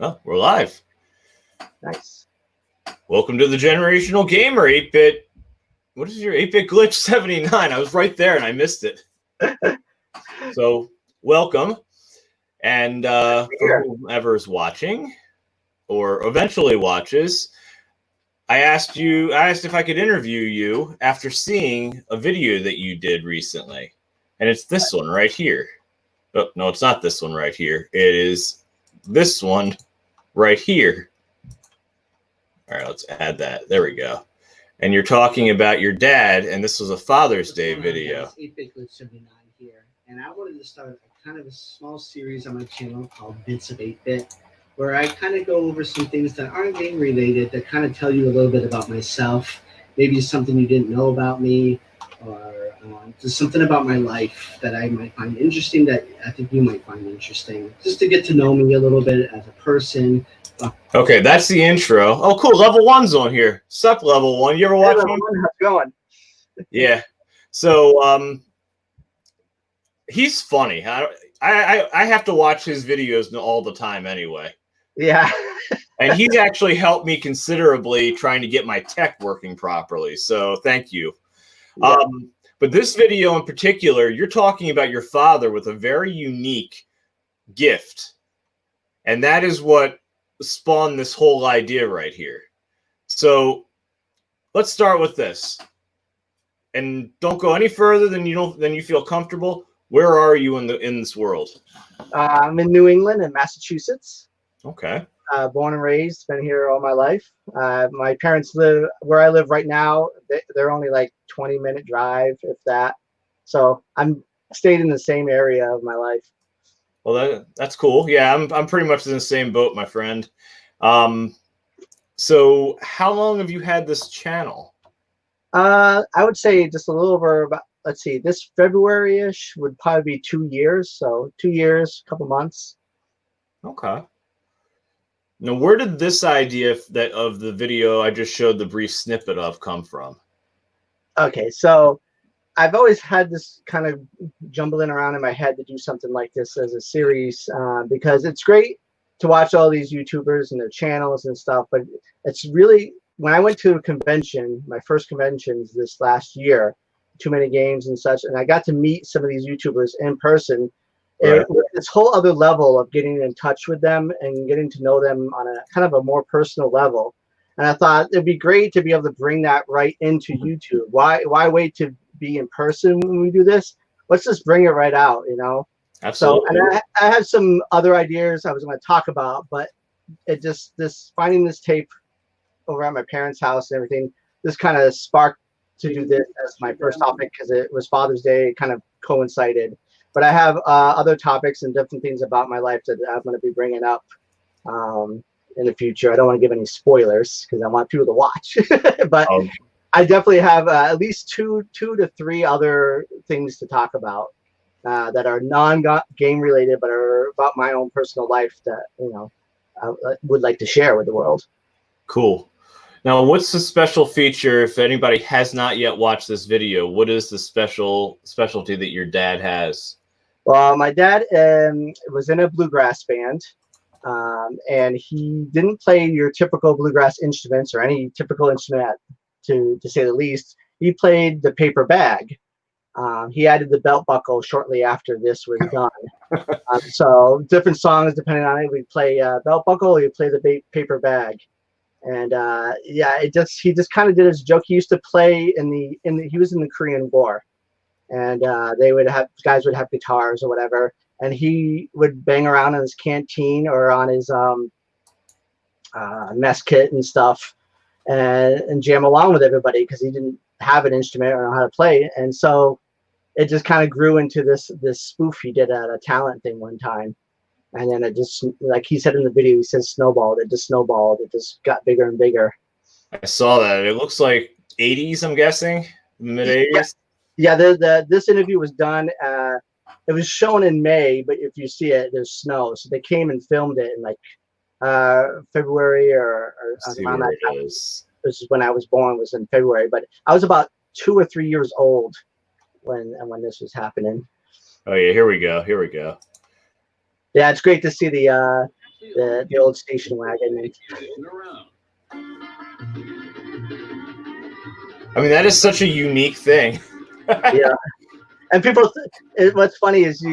Oh, we're live. Nice. Welcome to the Generational Gamer 8-Bit. What is your 8BitGlitch79? I was right there and I missed it. So, welcome. And for whoever's watching or eventually watches, I asked if I could interview you after seeing a video that you did recently. And it's this one right here. Oh, no, it's not this one right here. It is this one right here. All right, let's add that. There we go. And you're talking about your dad, and this was a Father's Day video. 8BitGlitch79 here, and I wanted to start a kind of a small series on my channel called Bits of 8-Bit, where I kind of go over some things that aren't game related that kind of tell you a little bit about myself, maybe something you didn't know about me, or just something about my life that I might find interesting that I think you might find interesting, just to get to know me a little bit as a person. Okay, that's the intro. Oh, cool. Level 1's on here. Sup, Level 1. You ever watch him? How's it going? Yeah. So, he's funny. I have to watch his videos all the time anyway. Yeah. And he's actually helped me considerably trying to get my tech working properly. So thank you. Yeah. But this video in particular, you're talking about your father with a very unique gift. And that is what spawned this whole idea right here. So let's start with this. And don't go any further than you feel comfortable. Where are you in this world? I'm in New England and Massachusetts. Okay. Born and raised, been here all my life. My parents live where I live right now. They're only like 20-minute drive, if that. So I'm stayed in the same area of my life. Well, that's cool. Yeah, I'm pretty much in the same boat, my friend. So how long have you had this channel? I would say just a little over about, let's see, this February-ish would probably be 2 years. So 2 years, a couple months. Okay. Now, where did this idea of the video I just showed the brief snippet of come from? Okay, so I've always had this kind of jumbling around in my head to do something like this as a series because it's great to watch all these YouTubers and their channels and stuff, but it's really, when I went to a convention, my first conventions this last year, Too Many Games and such, and I got to meet some of these YouTubers in person. Right. This whole other level of getting in touch with them and getting to know them on a kind of a more personal level. And I thought it'd be great to be able to bring that right into YouTube. Why wait to be in person when we do this? Let's just bring it right out, you know? Absolutely. So, and I had some other ideas I was going to talk about, but it just, finding this tape over at my parents' house and everything, this kind of sparked to do this as my first topic because it was Father's Day, it kind of coincided. But I have other topics and different things about my life that I'm going to be bringing up in the future. I don't want to give any spoilers because I want people to watch. But I definitely have at least two to three other things to talk about that are non-game related, but are about my own personal life that, you know, I would like to share with the world. Cool. Now, what's the special feature if anybody has not yet watched this video? What is the specialty that your dad has? Well, my dad was in a bluegrass band, and he didn't play your typical bluegrass instruments or any typical instrument, to say the least. He played the paper bag. He added the belt buckle shortly after this was done. So different songs, depending on it, we'd play belt buckle, we'd play the paper bag. And yeah, he just kind of did his joke. He used to play he was in the Korean War. And guys would have guitars or whatever, and he would bang around in his canteen or on his mess kit and stuff, and jam along with everybody because he didn't have an instrument or know how to play. And so it just kind of grew into this spoof he did at a talent thing one time, and then it just, like he said in the video, he says snowballed. It just snowballed. It just got bigger and bigger. I saw that. It looks like 80s, I'm guessing, mid 80s. Yeah, this interview was done. It was shown in May, but if you see it, there's snow. So they came and filmed it in like February or around that time. This is when I was born, was in February. But I was about 2 or 3 years old when this was happening. Oh yeah, here we go. Here we go. Yeah, it's great to see the the old station wagon. I mean, that is such a unique thing. Yeah, and people. What's funny is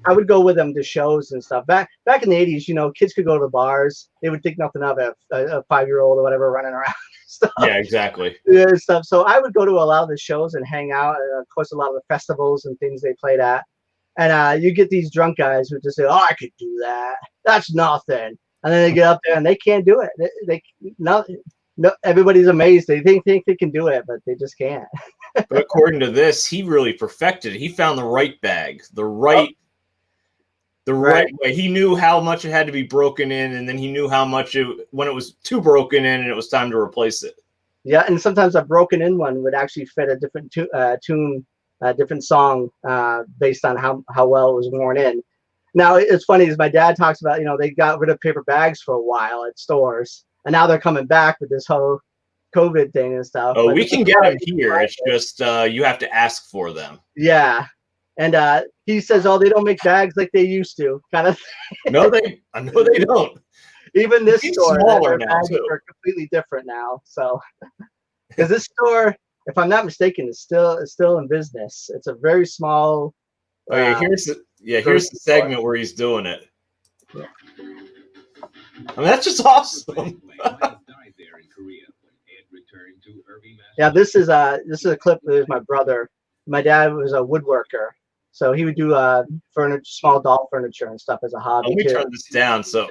I would go with them to shows and stuff. Back in the 80s, you know, kids could go to the bars. They would think nothing of it. A 5-year-old or whatever running around and stuff. Yeah, exactly. Yeah, stuff. So I would go to a lot of the shows and hang out. And of course, a lot of the festivals and things they played at. And you get these drunk guys who just say, "Oh, I could do that. That's nothing." And then they get up there and they can't do it. No, everybody's amazed. They think they can do it, but they just can't. But according to this, he really perfected it. He found the right bag, the right way. He knew how much it had to be broken in, and then he knew how much when it was too broken in and it was time to replace it. Yeah, and sometimes a broken in one would actually fit a different tune, a different song based on how well it was worn in. Now, it's funny is my dad talks about, you know, they got rid of paper bags for a while at stores, and now they're coming back with this whole COVID thing and stuff. Oh, we can get them here. It's just you have to ask for them. Yeah. And he says, "Oh, they don't make bags like they used to," kind of thing. No, they don't. Even this store, smaller their now, bags too. are completely different now. So, because this store, if I'm not mistaken, is still in business. It's a very small. Oh yeah, here's the segment where he's doing it. Yeah. I mean, that's just awesome. Yeah, this is a clip with my brother. My dad was a woodworker, so he would do small doll furniture and stuff as a hobby. Let me turn this down so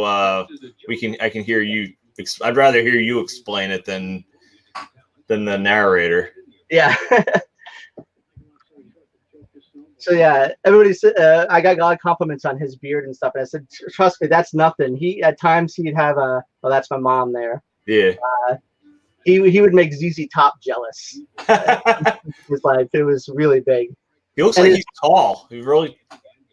I can hear you. I'd rather hear you explain it than the narrator. Yeah. So yeah, everybody said I got a lot of compliments on his beard and stuff, and I said, "Trust me, that's nothing." At times he'd have that's my mom there. Yeah. He would make ZZ Top jealous. His life, it was really big. He looks like he's tall. He really.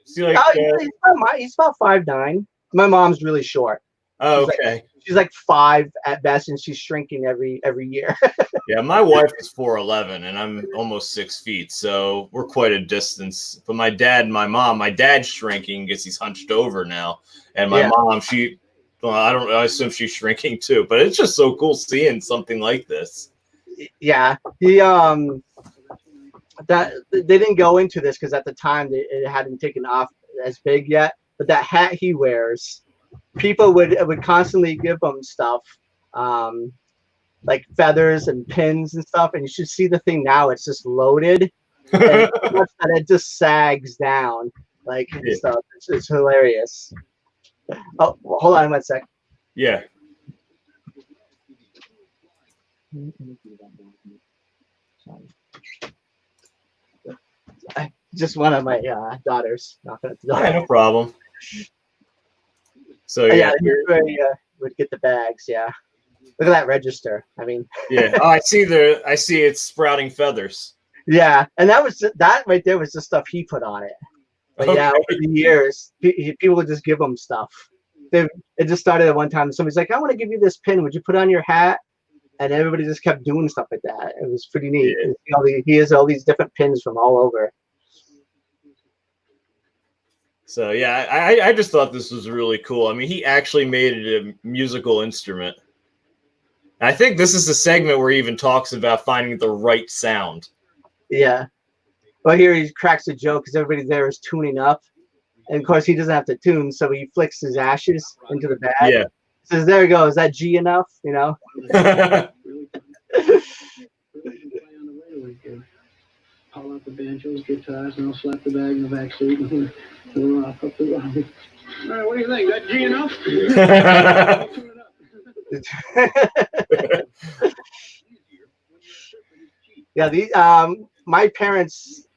He's about 5'9". My mom's really short. Oh, okay. She's like 5 at best, and she's shrinking every year. Yeah, my wife is 4'11", and I'm almost 6 feet, so we're quite a distance. But my dad and my mom, my dad's shrinking because he's hunched over now, and my mom, I assume she's shrinking too. But it's just so cool seeing something like this. Yeah, that they didn't go into this because at the time it hadn't taken off as big yet. But that hat he wears, people would constantly give him stuff, like feathers and pins and stuff. And you should see the thing now; it's just loaded, and it just sags down like stuff. It's hilarious. Oh, hold on 1 sec. Yeah. Just one of my daughters knocking at the door. Yeah, no problem. So would get the bags. Yeah, look at that register. I mean, yeah. Oh, I see it's sprouting feathers. Yeah, and that right there was the stuff he put on it. But yeah, over the years, people would just give him stuff. It just started at one time. Somebody's like, "I want to give you this pin. Would you put on your hat?" And everybody just kept doing stuff like that. It was pretty neat. Yeah. He has all these different pins from all over. So yeah, I just thought this was really cool. I mean, he actually made it a musical instrument. I think this is the segment where he even talks about finding the right sound. Yeah. Well, here he cracks a joke because everybody there is tuning up. And of course, he doesn't have to tune, so he flicks his ashes into the bag. Yeah. Says, "There you go. Is that G enough?" You know. Pull out the banjos, guitars, and I'll slap the bag in the back seat and we're off up the road. All right, what do you think? That G enough? Yeah, my parents,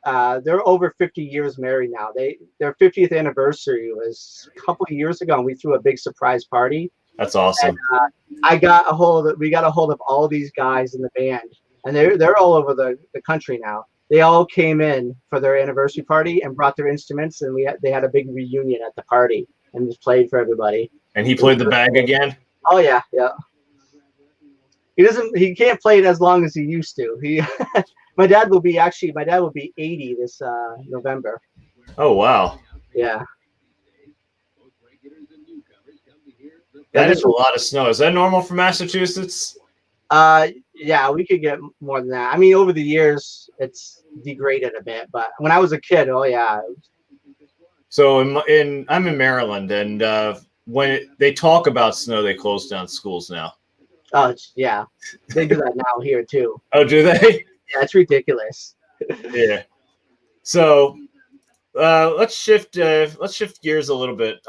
they're over 50 years married now. Their 50th anniversary was a couple of years ago, and we threw a big surprise party. That's awesome. And, we got a hold of all these guys in the band, and they're all over the country now. They all came in for their anniversary party and brought their instruments, and they had a big reunion at the party and just played for everybody. And he played the bag again? Oh yeah. He can't play it as long as he used to. My dad will be 80 this November. Oh wow. Yeah. That is a lot of snow. Is that normal for Massachusetts? Yeah, we could get more than that. I mean, over the years, it's degraded a bit, but when I was a kid, oh yeah. So I'm in Maryland, and when they talk about snow, they close down schools now. Oh yeah, they do that now here too. Oh, do they? Yeah, it's ridiculous. Yeah. So let's shift gears a little bit.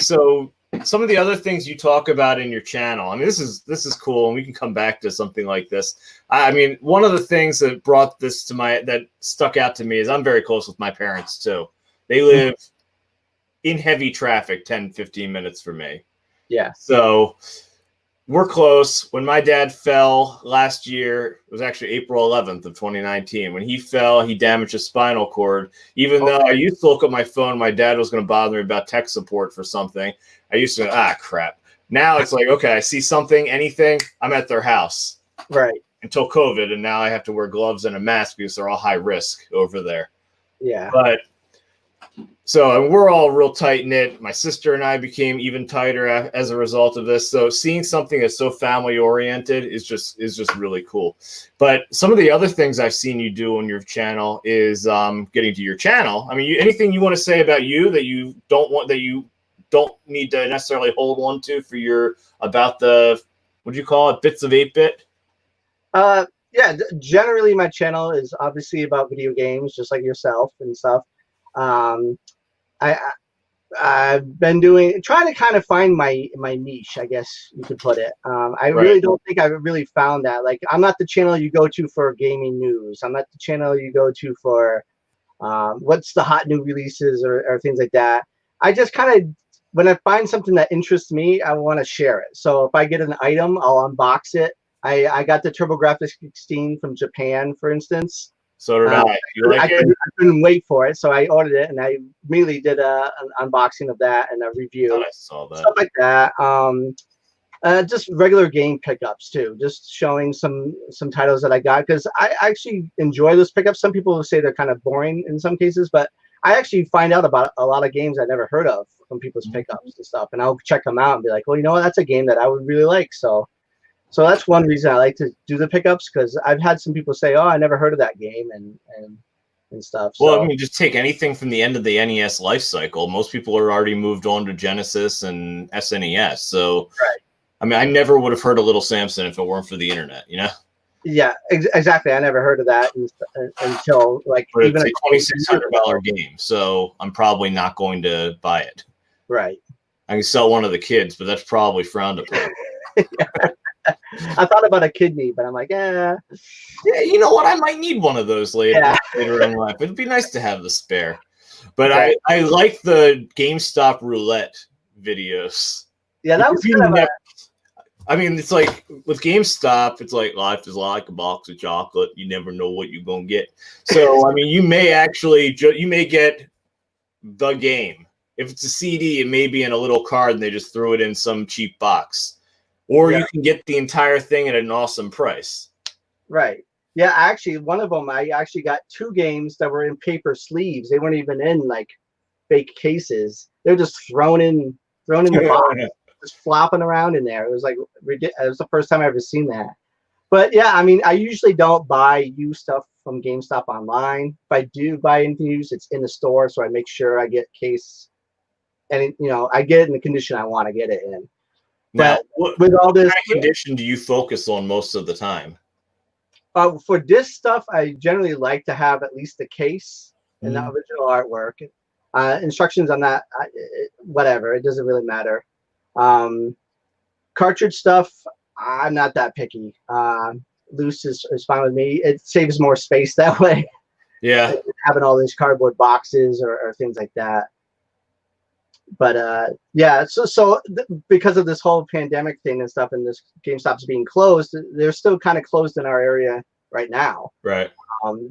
So some of the other things you talk about in your channel, I mean, this is cool, and we can come back to something like this. I mean, one of the things that brought this to that stuck out to me is I'm very close with my parents too. They live in heavy traffic, 10, 15 minutes from me. Yeah. So we're close. When my dad fell last year, it was actually April 11th of 2019. When he fell, he damaged his spinal cord. Even though I used to look at my phone, my dad was going to bother me about tech support for something. I used to, crap. Now it's like, okay, I see something, anything, I'm at their house. Right. Until COVID, and now I have to wear gloves and a mask because they're all high risk over there. Yeah. But so we're all real tight knit. My sister and I became even tighter as a result of this. So seeing something that's so family oriented is just really cool. But some of the other things I've seen you do on your channel is getting to your channel. I mean, anything you want to say about you that you don't need to necessarily hold on to for your about the what do you call it, bits of 8-bit? Yeah, generally my channel is obviously about video games, just like yourself and stuff. I've been trying to kind of find my niche, I guess you could put it. I really don't think I've really found that. Like, I'm not the channel you go to for gaming news. I'm not the channel you go to for what's the hot new releases or things like that. I just kind of, when I find something that interests me, I want to share it. So if I get an item, I'll unbox it. I got the TurboGrafx 16 from Japan, for instance. So did I. You like it? I couldn't wait for it, so I ordered it, and I immediately did an unboxing of that and a review. I saw that. Stuff like that. Just regular game pickups too. Just showing some titles that I got, because I actually enjoy those pickups. Some people will say they're kind of boring in some cases, but I actually find out about a lot of games I never heard of from people's pickups and stuff, and I'll check them out and be like, well, you know what, that's a game that I would really like. So that's one reason I like to do the pickups, because I've had some people say, "Oh, I never heard of that game," and stuff. Well, I mean, just take anything from the end of the NES life cycle. Most people are already moved on to Genesis and SNES. So, I mean, I never would have heard of Little Samson if it weren't for the internet, you know? Yeah, exactly. I never heard of that until like but even it's a $2,600 game, so I'm probably not going to buy it. Right. I can sell one of the kids, but that's probably frowned upon. I thought about a kidney, but I'm like, yeah, you know what? I might need one of those later in life. It'd be nice to have the spare. But I like the GameStop Roulette videos. Yeah, that was kind of I mean, it's like with GameStop, it's like life is like a box of chocolate. You never know what you're gonna get. So I mean, you may get the game. If it's a CD, it may be in a little card, and they just throw it in some cheap box. Or you can get the entire thing at an awesome price. Right. Yeah, actually, one of them, I actually got 2 games that were in paper sleeves. They weren't even in like fake cases. They're just thrown in the box, just flopping around in there. It was like ridiculous. It was the first time I ever seen that. But yeah, I mean, I usually don't buy used stuff from GameStop online. If I do buy anything used, it's in the store, so I make sure I get case, and I get it in the condition I want to get it in. Now, with all this, what kind of condition do you focus on most of the time? For this stuff, I generally like to have at least the case and the original artwork. Instructions on that, whatever, it doesn't really matter. Cartridge stuff, I'm not that picky. Loose is fine with me. It saves more space that way. Yeah. Having all these cardboard boxes or things like that. But yeah, so because of this whole pandemic thing and stuff, and this GameStop's being closed, they're still kind of closed in our area right now. Right.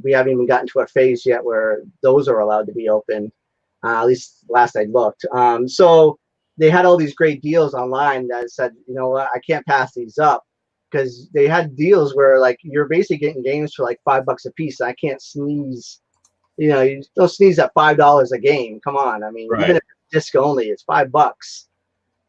We haven't even gotten to a phase yet where those are allowed to be open. At least last I looked. So they had all these great deals online that said, you know what, I can't pass these up, because they had deals where like you're basically getting games for like $5 a piece. I can't sneeze. You don't sneeze at $5 a game. Come on. I mean, even if disc only, it's $5.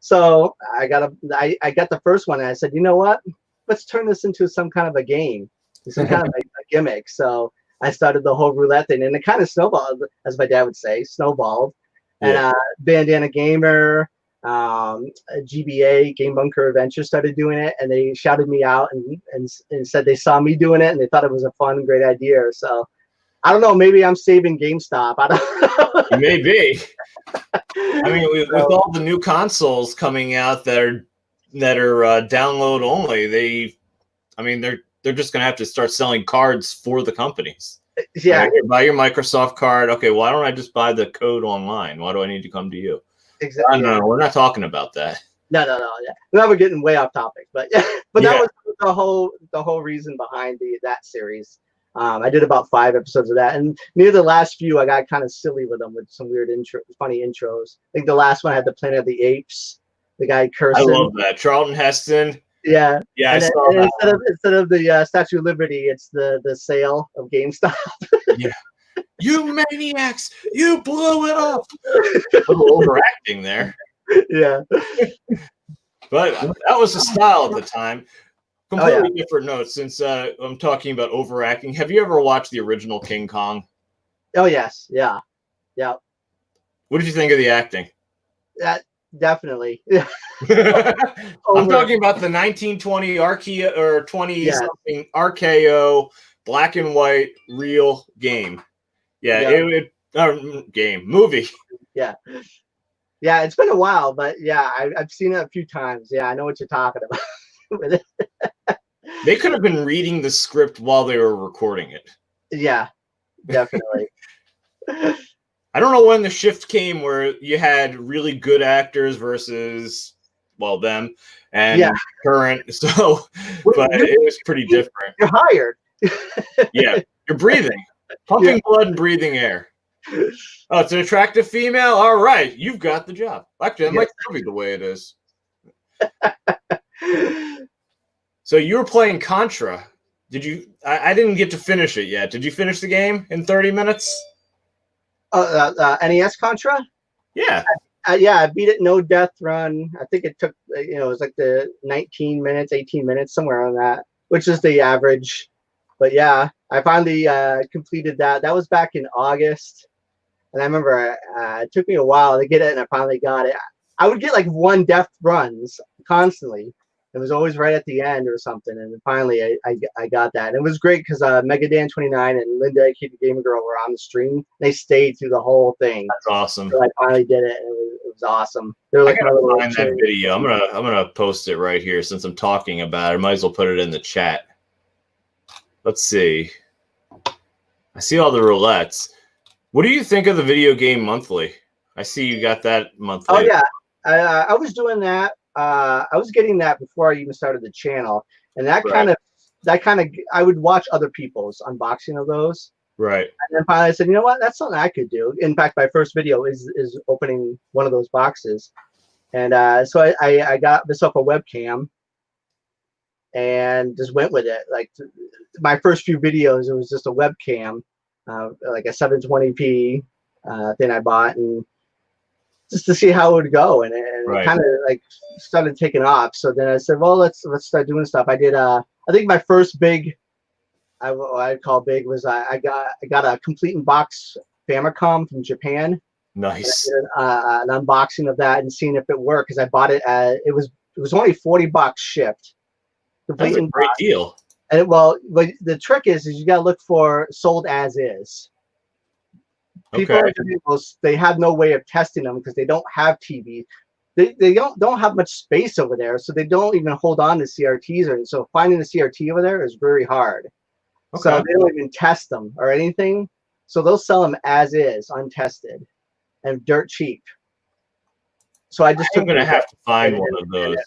So I got the first one, and I said, you know what? Let's turn this into some kind of a game, some kind of a gimmick. So I started the whole roulette thing, and it kind of snowballed, as my dad would say, snowballed. Yeah. And Bandana Gamer, GBA, Game Bunker Adventure started doing it, and they shouted me out and said they saw me doing it, and they thought it was a fun, great idea. So I don't know, maybe I'm saving GameStop. I don't know. Maybe. I mean, with all the new consoles coming out that are download only, they're just gonna have to start selling cards for the companies. Yeah. Right, here, buy your Microsoft card. Okay, why don't I just buy the code online? Why do I need to come to you? Exactly. No, we're not talking about that. No. Yeah. Now we're getting way off topic, but yeah. But that was the whole reason behind that series. I did about 5 episodes of that, and near the last few, I got kind of silly with them with some weird funny intros. I think the last one had the Planet of the Apes, the guy cursing. I love that. Charlton Heston. Yeah. Yeah, and I saw that. Instead of the Statue of Liberty, it's the sale of GameStop. Yeah. You maniacs! You blew it up. A little overacting there. Yeah. But that was the style at the time. Completely yeah. different note. Since I'm talking about overacting, have you ever watched the original King Kong? Oh yes, yeah. What did you think of the acting? That definitely. I'm talking about the 1920 RKO or 20 something RKO black and white real game. Yeah. Movie. Yeah. Yeah, it's been a while, but yeah, I've seen it a few times. Yeah, I know what you're talking about with it. They could have been reading the script while they were recording it. Yeah, definitely. I don't know when the shift came where you had really good actors versus, well, them and current. So, but it was pretty different. You're hired. Yeah, you're breathing, pumping blood and breathing air. Oh, it's an attractive female? All right, you've got the job. Actually, that might still be the way it is. So you were playing Contra. Did you? I didn't get to finish it yet. Did you finish the game in 30 minutes? NES Contra? Yeah. Yeah, I beat it no death run. I think it took, it was like the 19 minutes, 18 minutes, somewhere on that, which is the average. But yeah, I finally completed that. That was back in August. And I remember it took me a while to get it, and I finally got it. I would get like 1 death runs constantly. It was always right at the end or something, and finally I got that. And it was great because Megadan29 and Linda, Kid Gamer Girl, were on the stream. They stayed through the whole thing. That's awesome. So I finally did it, and it was awesome. They're like, I gotta find that video. I'm gonna post it right here since I'm talking about it. I might as well put it in the chat. Let's see. I see all the roulettes. What do you think of the Video Game Monthly? I see you got that monthly. Oh yeah, I was doing that. I was getting that before I even started the channel, and that kind of I would watch other people's unboxing of those. Right. And then finally I said, you know what, that's something I could do. In fact, my first video is opening one of those boxes, and so I got myself a webcam and just went with it. Like my first few videos, it was just a webcam, like a 720p thing I bought, and just to see how it would go, and it kind of like started taking off. So then I said, well, let's start doing stuff. I did I think my first big, I'd call big, was I got a complete in box Famicom from Japan. Nice. An unboxing of that and seeing if it worked, because I bought it at, it was only $40 shipped. That's a great deal. And but the trick is you got to look for sold as is. People, they have no way of testing them because they don't have TV. They don't have much space over there, so they don't even hold on to CRTs. And so finding a CRT over there is very hard. Okay. So they don't even test them or anything. So they'll sell them as is, untested, and dirt cheap. So I'm going to have to find one of those.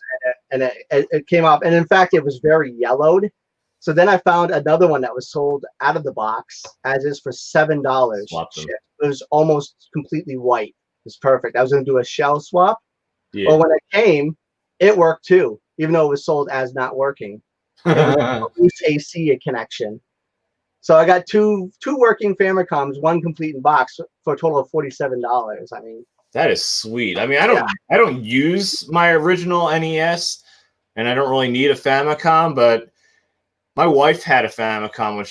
And it came off. And in fact, it was very yellowed. So then I found another one that was sold out of the box as is for $7. It was almost completely white. It was perfect. I was going to do a shell swap. Yeah. But when it came, it worked too, even though it was sold as not working. It was a loose AC connection. So I got two working Famicoms, one complete in box for a total of $47. I mean, That is sweet. I mean, I don't use my original NES, and I don't really need a Famicom, but my wife had a Famicom when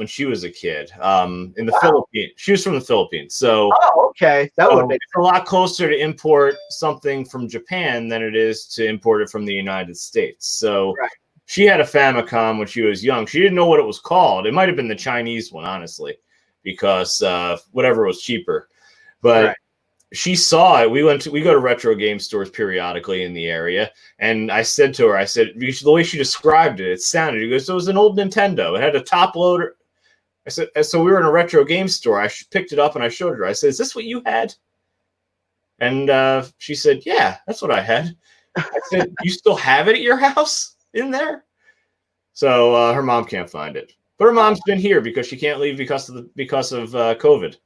she was a kid. In the Philippines. She was from the Philippines, so okay, that would make it's a lot closer to import something from Japan than it is to import it from the United States. So she had a Famicom when she was young. She didn't know what it was called. It might have been the Chinese one, honestly, because whatever was cheaper. But she saw it. We go to retro game stores periodically in the area, and I said to her, the way she described it, it sounded. She goes, "So it was an old Nintendo. It had a top loader." I said, "So we were in a retro game store. I picked it up and I showed her. I said, 'Is this what you had?' And she said, 'Yeah, that's what I had.' I said, 'You still have it at your house in there?' So her mom can't find it, but her mom's been here because she can't leave because of COVID.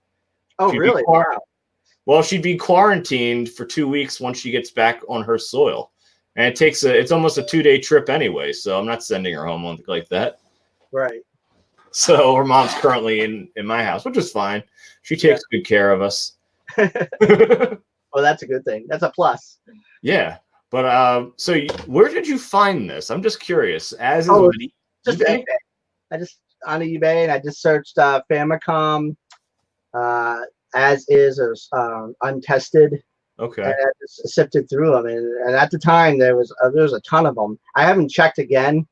Oh, really? Wow. Well, she'd be quarantined for 2 weeks once she gets back on her soil. And it's almost a 2-day trip anyway, so I'm not sending her home like that. Right. So her mom's currently in my house, which is fine. She takes good care of us. Well, that's a good thing. That's a plus. Yeah. But so where did you find this? I'm just curious. Just eBay. I just on eBay, and I just searched Famicom as is or untested. Okay. And I just sifted through them, and at the time there was a ton of them. I haven't checked again.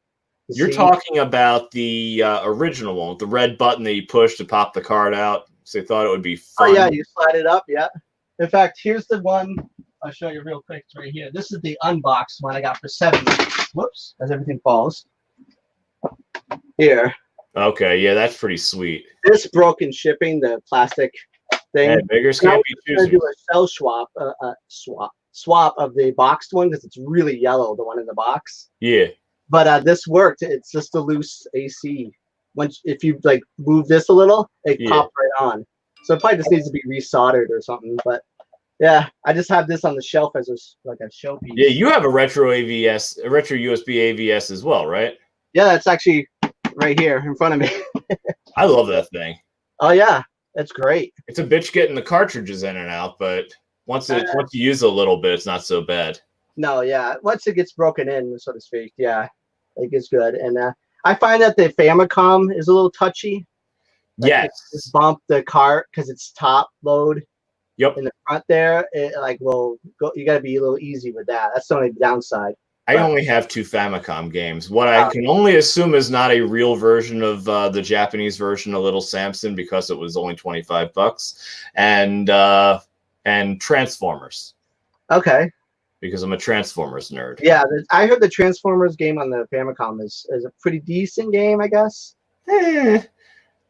You're talking about the original one with the red button that you push to pop the card out. So they thought it would be fun. Oh yeah, you slide it up. Yeah. In fact, here's the one I'll show you real quick. It's right here. This is the unboxed one I got for $7. Whoops, as everything falls. Here. Okay, yeah, that's pretty sweet. This broken shipping, the plastic thing. Yeah, beggars can't be choosers. Do a cell swap of the boxed one because it's really yellow, the one in the box. Yeah. But this worked. It's just a loose AC. If you like move this a little, it popped right on. So it probably just needs to be resoldered or something. But yeah, I just have this on the shelf as like a showpiece. Yeah, you have a retro AVS, a retro USB AVS as well, right? Yeah, that's actually right here in front of me. I love that thing. Oh yeah, that's great. It's a bitch getting the cartridges in and out, but once you use it a little bit, it's not so bad. No, yeah. Once it gets broken in, so to speak, yeah, it gets good. And I find that the Famicom is a little touchy. Like yes. Just bump the cart because it's top load. Yep. In the front there, it will go. You got to be a little easy with that. That's the only downside. I only have 2 Famicom games. What I can only assume is not a real version of the Japanese version of Little Samson because it was only $25, and Transformers. Okay. Because I'm a Transformers nerd. Yeah, I heard the Transformers game on the Famicom is a pretty decent game, I guess. Yeah.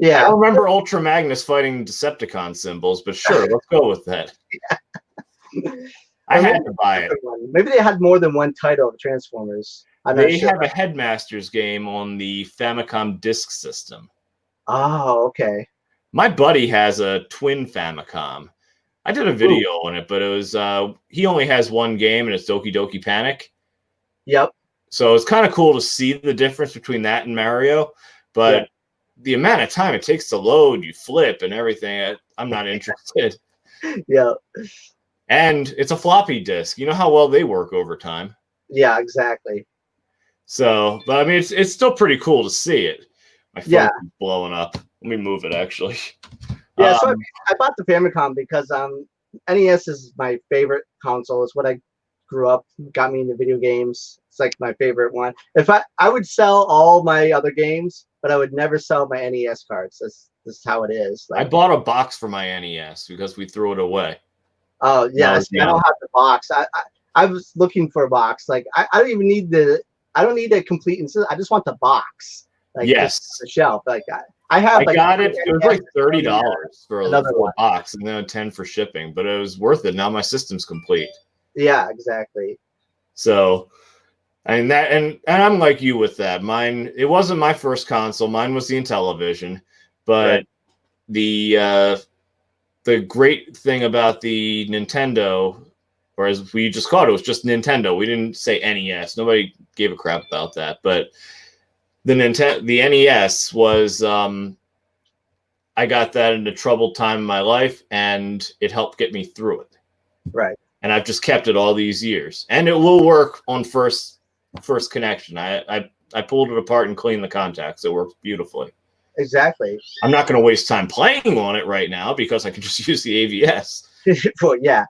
I don't remember Ultra Magnus fighting Decepticon symbols, but sure, let's go with that. I had to buy it. Maybe they had more than one title of Transformers. They have a Headmasters game on the Famicom Disk System. Oh, okay. My buddy has a twin Famicom. I did a video on it, but it was he only has one game, and it's Doki Doki Panic. Yep. So it's kind of cool to see the difference between that and Mario, but the amount of time it takes to load, you flip and everything, I'm not interested. Yeah. And it's a floppy disk. You know how well they work over time. Yeah, exactly. So, but I mean, it's still pretty cool to see it. My phone is blowing up. Let me move it, actually. Yeah, so I bought the Famicom because NES is my favorite console. It's what I grew up, got me into video games. It's like my favorite one. If I would sell all my other games, but I would never sell my NES cards. This is how it is. Like, I bought a box for my NES because we threw it away. Oh yeah, see, I don't have the box. I was looking for a box. Like I don't even need I don't need a complete insist. I just want the box. Like just the shelf. Like I got it. It was like $30 for a box, and then 10 for shipping. But it was worth it. Now my system's complete. Yeah, exactly. So, and I'm like you with that. Mine, it wasn't my first console. Mine was the Intellivision, but the great thing about the Nintendo, or as we just called it, was just Nintendo. We didn't say NES. Nobody gave a crap about that. But the NES was, I got that in a troubled time in my life, and it helped get me through it. Right. And I've just kept it all these years, and it will work on first connection. I pulled it apart and cleaned the contacts. It works beautifully. Exactly. I'm not going to waste time playing on it right now because I can just use the AVS. Well, yeah.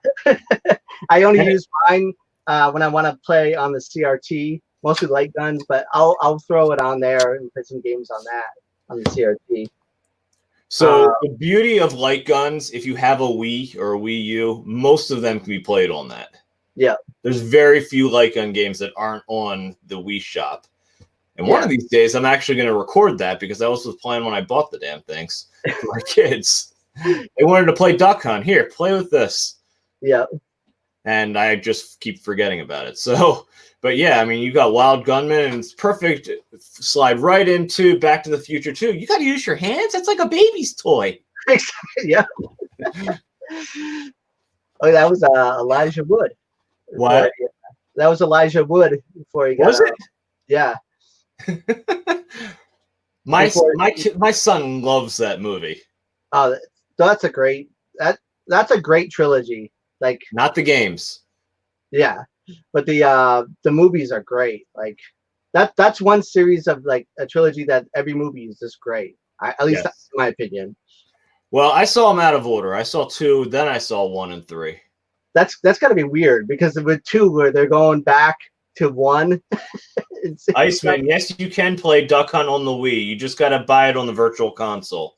I only use mine when I want to play on the CRT, mostly light guns, but I'll throw it on there and play some games on that on the CRT. So the beauty of light guns, if you have a Wii or a Wii U, most of them can be played on that. Yeah. There's very few light gun games that aren't on the Wii shop. And one of these days, I'm actually going to record that because that was the plan when I bought the damn things for my kids. They wanted to play Duck Hunt. Here, play with this. Yeah. And I just keep forgetting about it. So, but yeah, I mean, you got Wild Gunman, and it's perfect. Slide right into Back to the Future 2. You got to use your hands. That's like a baby's toy. Yeah. Oh, that was Elijah Wood. What? That was Elijah Wood before he got. Was it? Yeah. My son loves that movie. Oh, that's a great trilogy. Like, not the games. Yeah, but the movies are great. Like that's one series of like a trilogy that every movie is just great. At least that's my opinion. Well, I saw them out of order. I saw 2, then I saw 1 and 3. That's got to be weird because with 2 where they're going back to 1. Iceman, yes, you can play Duck Hunt on the Wii. You just got to buy it on the Virtual Console.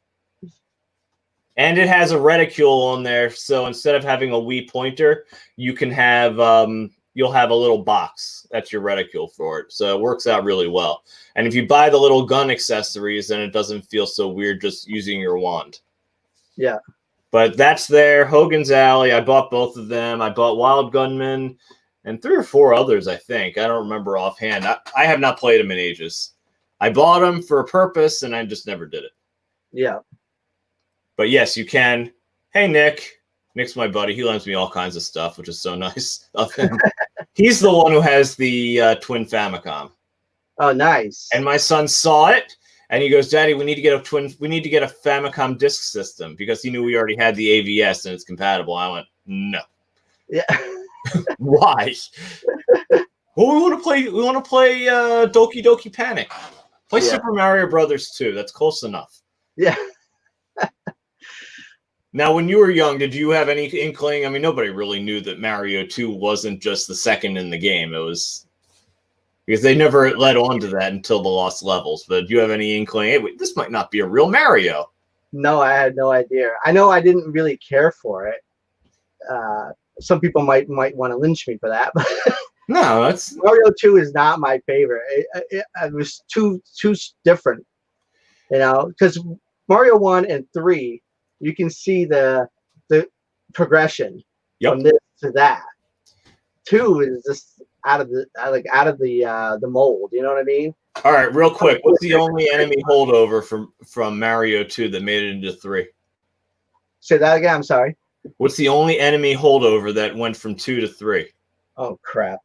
And it has a reticule on there, so instead of having a Wii pointer, you can have you'll have a little box. That's your reticule for it. So it works out really well. And if you buy the little gun accessories, then it doesn't feel so weird just using your wand. Yeah. But that's there. Hogan's Alley. I bought both of them. I bought Wild Gunman and 3 or 4 others, I think. I don't remember offhand. I have not played them in ages. I bought them for a purpose, and I just never did it. Yeah. But yes, you can. Hey, Nick. Nick's my buddy. He lends me all kinds of stuff, which is so nice of him. He's the one who has the twin Famicom. Oh, nice. And my son saw it, and he goes, "Daddy, we need to get a Famicom disk system," because he knew we already had the AVS and it's compatible. I went, "No." Yeah. Why? Well, we want to play Doki Doki Panic. Play Super Mario Brothers 2. That's close enough. Yeah. Now, when you were young, did you have any inkling? I mean, nobody really knew that Mario 2 wasn't just the second in the game. It was because they never led on to that until the Lost Levels. But do you have any inkling? Hey, wait, this might not be a real Mario. No, I had no idea. I know I didn't really care for it. Some people might want to lynch me for that, but no, that's Mario 2 is not my favorite. It was too different, because Mario 1 and 3, you can see the progression from this to that. 2 is just out of the mold. You know what I mean? All right, real quick. What's the only enemy holdover from Mario 2 that made it into 3? Say that again. I'm sorry. What's the only enemy holdover that went from 2 to 3? Oh crap!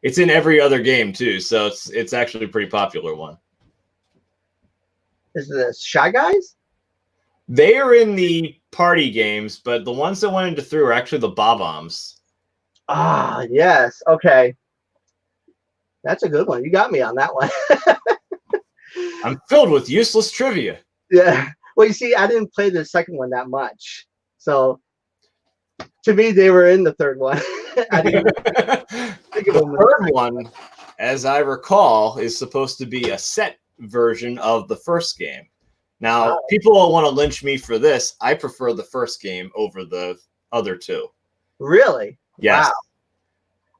It's in every other game too, so it's actually a pretty popular one. Is it Shy Guys? They are in the party games, but the ones that went into 3 are actually the Bob-ombs. Ah, yes. Okay. That's a good one. You got me on that one. I'm filled with useless trivia. Yeah. Well, you see, I didn't play the second one that much. So, to me, they were in the third one. The third one, as I recall, is supposed to be a set version of the first game. Now, people will want to lynch me for this. I prefer the first game over the other 2. Really? Yes. Wow.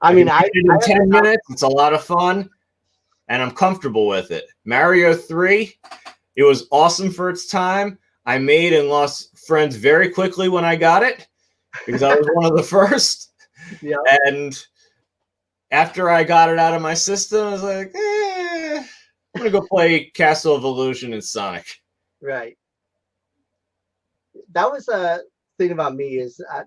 I mean, I did it in 10 minutes. It's a lot of fun, and I'm comfortable with it. Mario 3, it was awesome for its time. I made and lost friends very quickly when I got it because I was one of the first. Yeah. And after I got it out of my system, I was like, I'm going to go play Castle of Illusion and Sonic. Right. That was a thing about me is a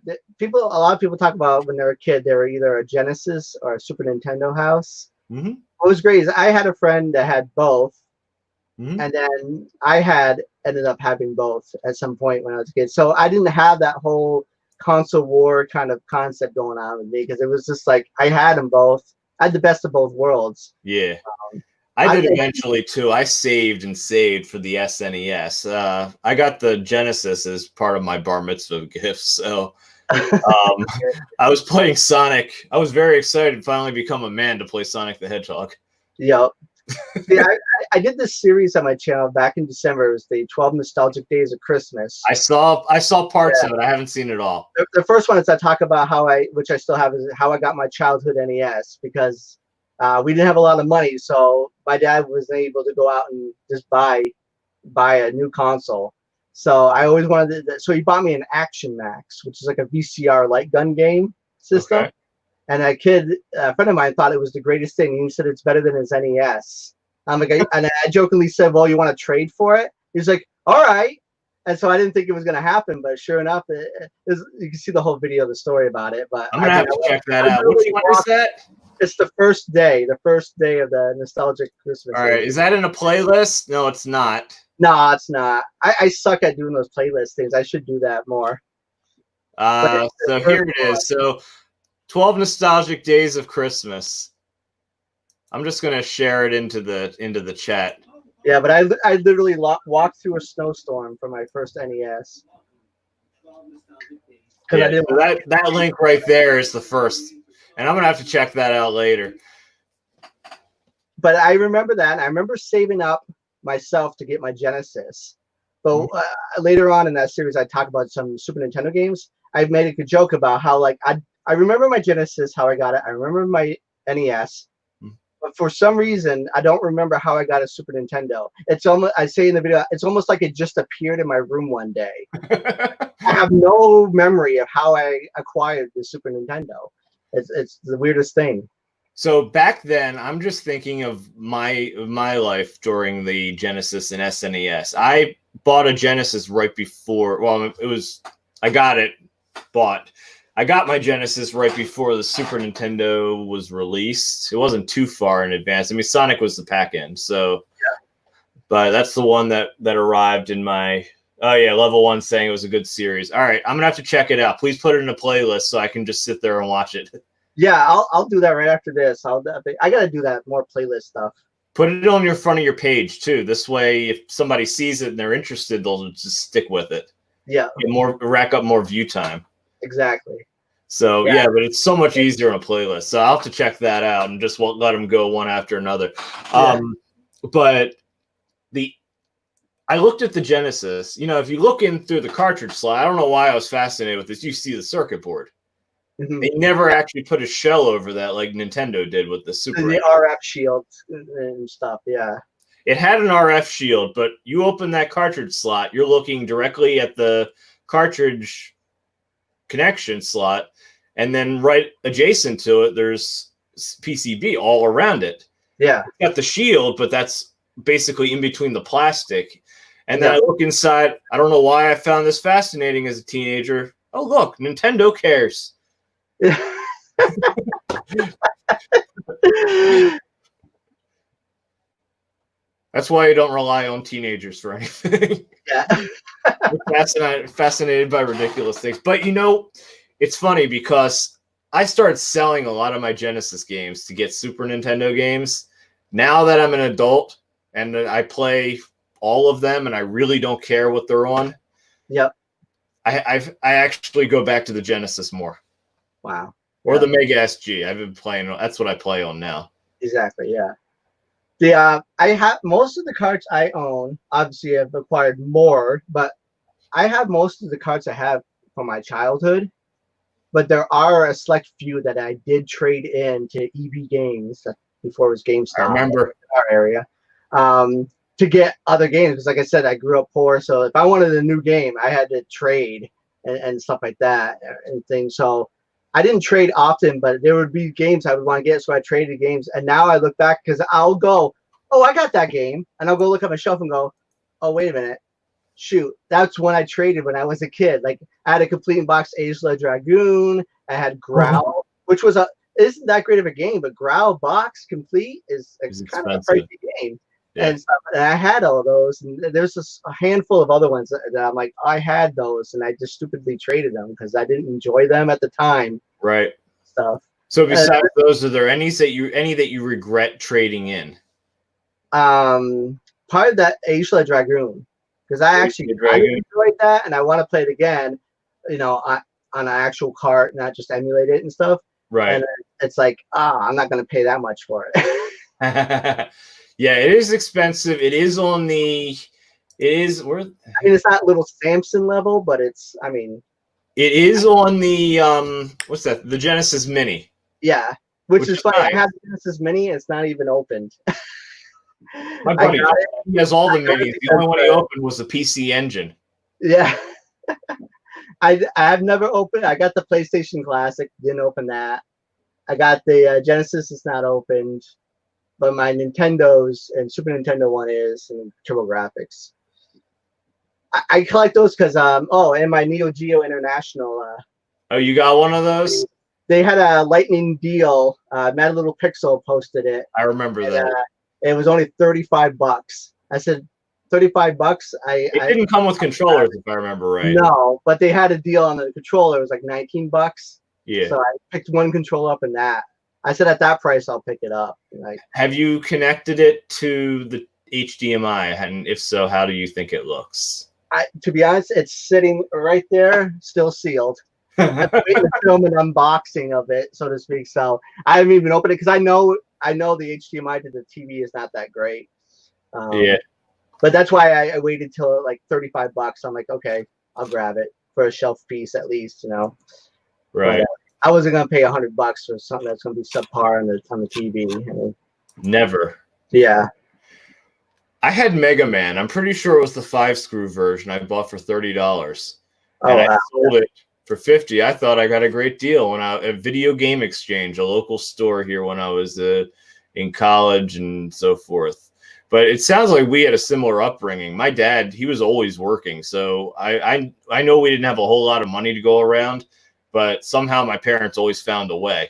lot of people talk about when they were a kid, they were either a Genesis or a Super Nintendo house. Mm-hmm. What was great is I had a friend that had both. Mm-hmm. And then I ended up having both at some point when I was a kid. So I didn't have that whole console war kind of concept going on with me because it was just like I had them both. I had the best of both worlds. Yeah. I did eventually too. I saved and saved for the SNES. I got the Genesis as part of my bar mitzvah gift, so I was playing Sonic. I was very excited to finally become a man to play Sonic the Hedgehog. Yep. Yeah, I did this series on my channel back in December. It was the 12 Nostalgic Days of Christmas. I saw parts of it. I haven't seen it all. The first one is I talk about which I still have, is how I got my childhood NES because we didn't have a lot of money, so my dad was able to go out and just buy a new console. So I always wanted to, so he bought me an Action Max, which is like a VCR light gun game system. Okay. And a friend of mine, thought it was the greatest thing. He said it's better than his NES. And I jokingly said, "Well, you want to trade for it?" He's like, "All right." And so I didn't think it was going to happen, but sure enough, you can see the whole video of the story about it. But I'm gonna have to check that out. Which one is that? It's the first day of the nostalgic Christmas. All right, is that in a playlist? No, it's not. No, it's not. I suck at doing those playlist things. I should do that more. So here it is. So 12 Nostalgic Days of Christmas. I'm just gonna share it into the chat. Yeah, but I literally walked through a snowstorm for my first NES. Yeah, so that link right there is the first, and I'm gonna have to check that out later. But I remember that. I remember saving up myself to get my Genesis. But later on in that series, I talk about some Super Nintendo games. I made a joke about how like I remember my Genesis, how I got it. I remember my NES. But for some reason, I don't remember how I got a Super Nintendo. It's almost, I say in the video, it's almost like it just appeared in my room one day. I have no memory of how I acquired the Super Nintendo. It's the weirdest thing. So back then, I'm just thinking of my life during the Genesis and SNES. I bought a Genesis right before. Well, I got my Genesis right before the Super Nintendo was released. It wasn't too far in advance. I mean, Sonic was the pack end, so yeah. But that's the one that arrived in my. Oh yeah, Level 1 saying it was a good series. All right, I'm gonna have to check it out. Please put it in a playlist so I can just sit there and watch it. Yeah, I'll do that right after this. I gotta do that more playlist stuff. Put it on your front of your page too. This way, if somebody sees it and they're interested, they'll just stick with it. Yeah, rack up more view time. Exactly. So yeah, but it's so much easier on a playlist. So I'll have to check that out and just won't let them go one after another. Yeah. But I looked at the Genesis. You know, if you look in through the cartridge slot, I don't know why I was fascinated with this. You see the circuit board. Mm-hmm. They never actually put a shell over that like Nintendo did with the Super. The RF shield and stuff. Yeah. It had an RF shield, but you open that cartridge slot, you're looking directly at the cartridge connection slot, and then right adjacent to it there's PCB all around it. Yeah, it's got the shield, but that's basically in between the plastic. And then I look inside. I don't know why I found this fascinating as a teenager. Oh look, Nintendo cares. That's why you don't rely on teenagers for anything. Yeah. Fascinated by ridiculous things. But you know, it's funny because I started selling a lot of my Genesis games to get Super Nintendo games. Now that I'm an adult and I play all of them and I really don't care what they're on. Yep. I actually go back to the Genesis more. Wow. Or the Mega SG. I've been playing. That's what I play on now. Exactly. Yeah. I have most of the cards I own. Obviously, I've acquired more, but I have most of the cards I have from my childhood. But there are a select few that I did trade in to EB Games before it was GameStop. I remember in our area to get other games. Because, like I said, I grew up poor, so if I wanted a new game, I had to trade and stuff like that and things. So I didn't trade often, but there would be games I would want to get, so I traded games. And now I look back because I'll go, oh, I got that game. And I'll go look at my shelf and go, oh, wait a minute. Shoot, that's when I traded when I was a kid. Like, I had a complete box Aisla Dragoon. I had Growl, which was isn't that great of a game, but Growl box complete is kind of a pricey game. Yeah. and stuff. And I had all those, and there's a handful of other ones that I'm like, I had those, and I just stupidly traded them because I didn't enjoy them at the time. Right. Stuff. So besides those, are there any that you regret trading in? Part of that Aisla Dragoon, because I enjoyed that, and I want to play it again. You know, on an actual cart, not just emulate it and stuff. Right. And it's like, I'm not going to pay that much for it. Yeah, it is expensive. It is on the. It is. Where? I mean, it's not little Samson level, but it's. I mean, it is on the what's that? The Genesis Mini. Yeah, which is funny. Nice. I have the Genesis Mini. It's not even opened. My buddy he has all the minis. The only one he opened was the PC Engine. Yeah. I've never opened. I got the PlayStation Classic. Didn't open that. I got the Genesis. It's not opened, but my Nintendo's and Super Nintendo one is, and TurboGrafx. I collect those because and my Neo Geo International. Oh, you got one of those? They had a lightning deal. Mad Little Pixel posted it. I remember that. It was only $35. I said, $35. It didn't come with controllers, if I remember right. No, but they had a deal on the controller. It was like $19. Yeah. So I picked one controller up in that. I said, at that price, I'll pick it up. Like, have you connected it to the HDMI? And if so, how do you think it looks? To be honest, it's sitting right there, still sealed. I'm waiting to film an unboxing of it, so to speak. So I haven't even opened it because I know the HDMI to the TV is not that great. Yeah. But that's why I waited till like $35. I'm like, okay, I'll grab it for a shelf piece at least, you know. Right. But, I wasn't gonna pay $100 for something that's gonna be subpar on the TV. I mean, never. Yeah. I had Mega Man. I'm pretty sure it was the 5-screw version I bought for $30. And I sold it for $50. I thought I got a great deal when at Video Game Exchange, a local store here when I was in college and so forth. But it sounds like we had a similar upbringing. My dad, he was always working, so I know we didn't have a whole lot of money to go around, but somehow my parents always found a way.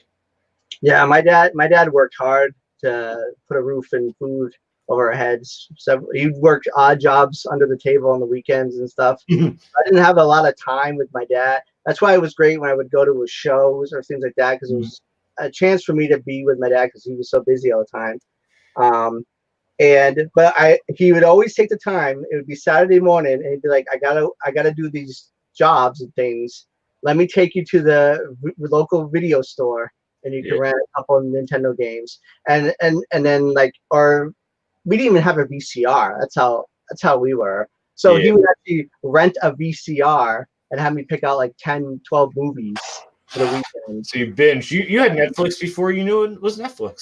Yeah, my dad worked hard to put a roof and food over our heads. So he worked odd jobs under the table on the weekends and stuff. I didn't have a lot of time with my dad. That's why it was great when I would go to his shows or things like that, because it was a chance for me to be with my dad because he was so busy all the time. But he would always take the time. It would be Saturday morning, and he'd be like, I gotta do these jobs and things. Let me take you to the local video store, and you can rent a couple of Nintendo games. And then like, or we didn't even have a VCR. That's how we were. So he would actually rent a VCR and have me pick out like 10, 12 movies for the weekend. So you binge. You had Netflix before you knew it was Netflix.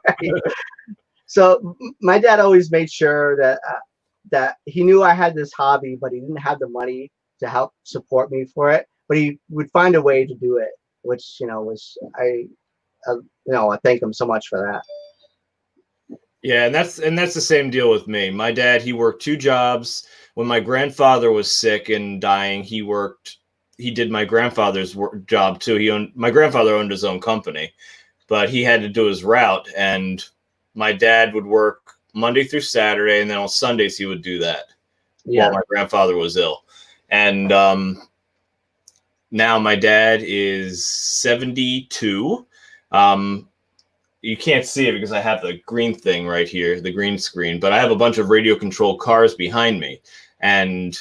Right. So my dad always made sure that he knew I had this hobby, but he didn't have the money to help support me for it. But he would find a way to do it, which I thank him so much for that. Yeah, and that's the same deal with me. My dad, he worked 2 jobs. When my grandfather was sick and dying, he did my grandfather's job too. My grandfather owned his own company, but he had to do his route, and my dad would work Monday through Saturday, and then on Sundays he would do that while my grandfather was ill. And now my dad is 72. You can't see it because I have the green thing right here, the green screen, but I have a bunch of radio controlled cars behind me. And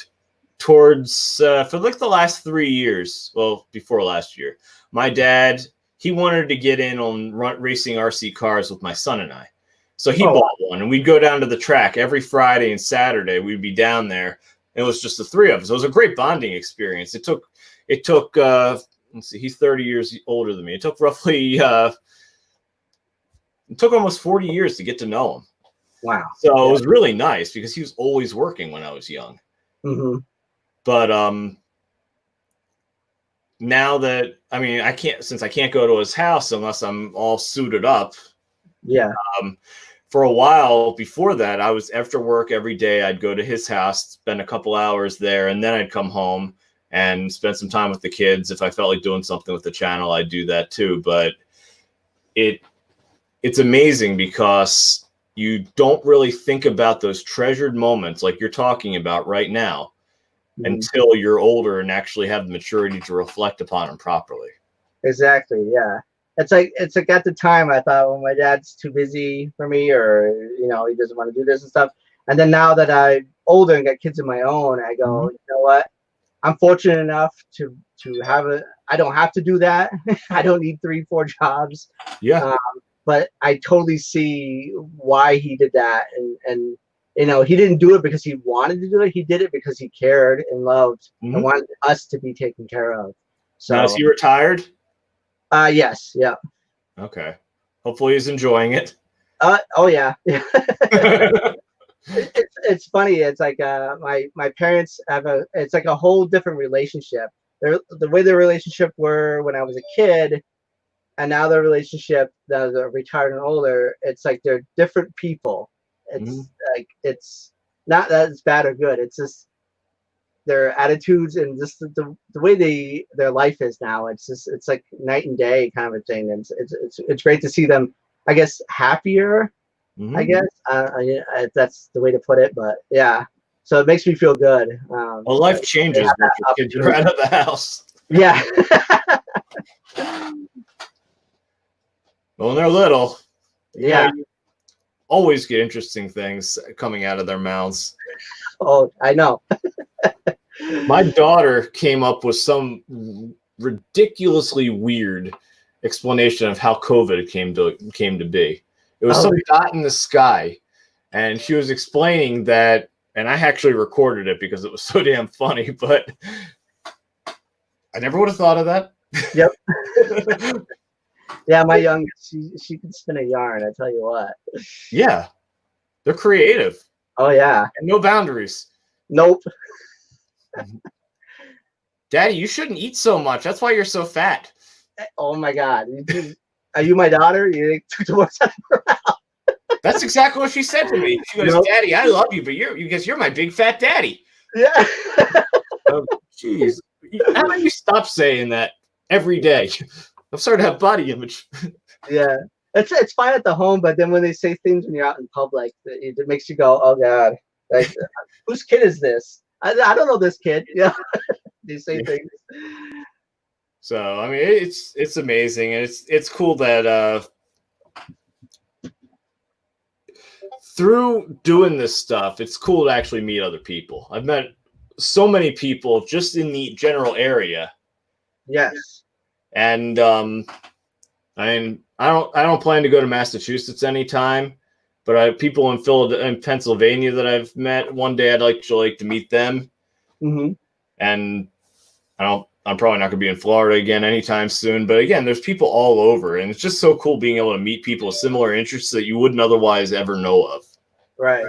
towards, for like the last 3 years, well, before last year, my dad, he wanted to get in on racing RC cars with my son and I. So he bought one, and we'd go down to the track every Friday and Saturday. We'd be down there. It was just the 3 of us. It was a great bonding experience. It took, let's see, he's 30 years older than me. It took roughly, it took almost 40 years to get to know him. Wow. So it was really nice because he was always working when I was young. Mm-hmm. But now that, since I can't go to his house unless I'm all suited up. Yeah. For a while before that, I was after work every day. I'd go to his house, spend a couple hours there, and then I'd come home and spend some time with the kids. If I felt like doing something with the channel, I'd do that too. But it's amazing because you don't really think about those treasured moments like you're talking about right now until you're older and actually have the maturity to reflect upon them properly. Exactly. Yeah. It's like at the time I thought, well, my dad's too busy for me, or he doesn't want to do this and stuff. And then now that I'm older and got kids of my own, I go, you know what? I'm fortunate enough to have I don't have to do that. I don't need 3-4 jobs. Yeah. But I totally see why he did that, and he didn't do it because he wanted to do it. He did it because he cared and loved and wanted us to be taken care of. So now, is he retired? Yes. Yeah. Okay. Hopefully he's enjoying it. Oh yeah. It's funny. It's like my parents have it's like a whole different relationship. The way their relationship were when I was a kid, and now their relationship that they're retired and older, it's like they're different people. It's like, it's not that it's bad or good. It's just their attitudes and just the way their life is now. It's like night and day kind of a thing. And it's great to see them, I guess, happier. I guess that's the way to put it. But yeah, so it makes me feel good. Well, life changes when your kids are out of the house. Yeah. Well, when they're little, yeah, you always get interesting things coming out of their mouths. Oh, I know. My daughter came up with some ridiculously weird explanation of how COVID came to be. It was some dot in the sky, and she was explaining that, and I actually recorded it because it was so damn funny, but I never would have thought of that. Yep. Yeah, my youngest, she can spin a yarn, I tell you what. Yeah. They're creative. Oh, yeah. And no boundaries. Nope. Daddy, you shouldn't eat so much. That's why you're so fat. Oh, my God. Are you my daughter? You took the words out of her mouth. That's exactly what she said to me. She goes, Daddy, I love you, but you're my big fat daddy. Yeah. Oh, jeez. How about you stop saying that every day? I'm starting to have body image. Yeah. It's fine at the home, but then when they say things when you're out in public, it makes you go, oh, God. Like, whose kid is this? I don't know this kid. Yeah. They say things. So, I mean, it's amazing. And it's cool that through doing this stuff, it's cool to actually meet other people. I've met so many people just in the general area. Yes. And I mean, I don't plan to go to Massachusetts anytime, but I have people in Pennsylvania that I've met. One day I'd like to meet them. And I'm probably not going to be in Florida again anytime soon. But again, there's people all over, and it's just so cool being able to meet people with similar interests that you wouldn't otherwise ever know of. Right.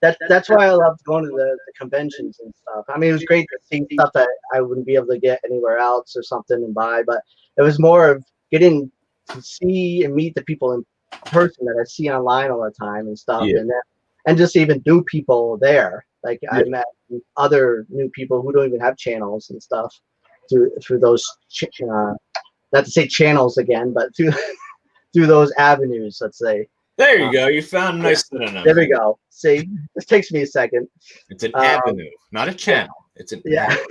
That's why I love going to the conventions and stuff. I mean, it was great to see stuff that I wouldn't be able to get anywhere else or something and buy, but it was more of getting to see and meet the people in person that I see online all the time and stuff, and just even new people there. Like I met other new people who don't even have channels and stuff through those, not to say channels again, but through those avenues, let's say. There you go. You found a nice synonym. There we go. See, this takes me a second. It's an avenue, not a channel. It's an avenue.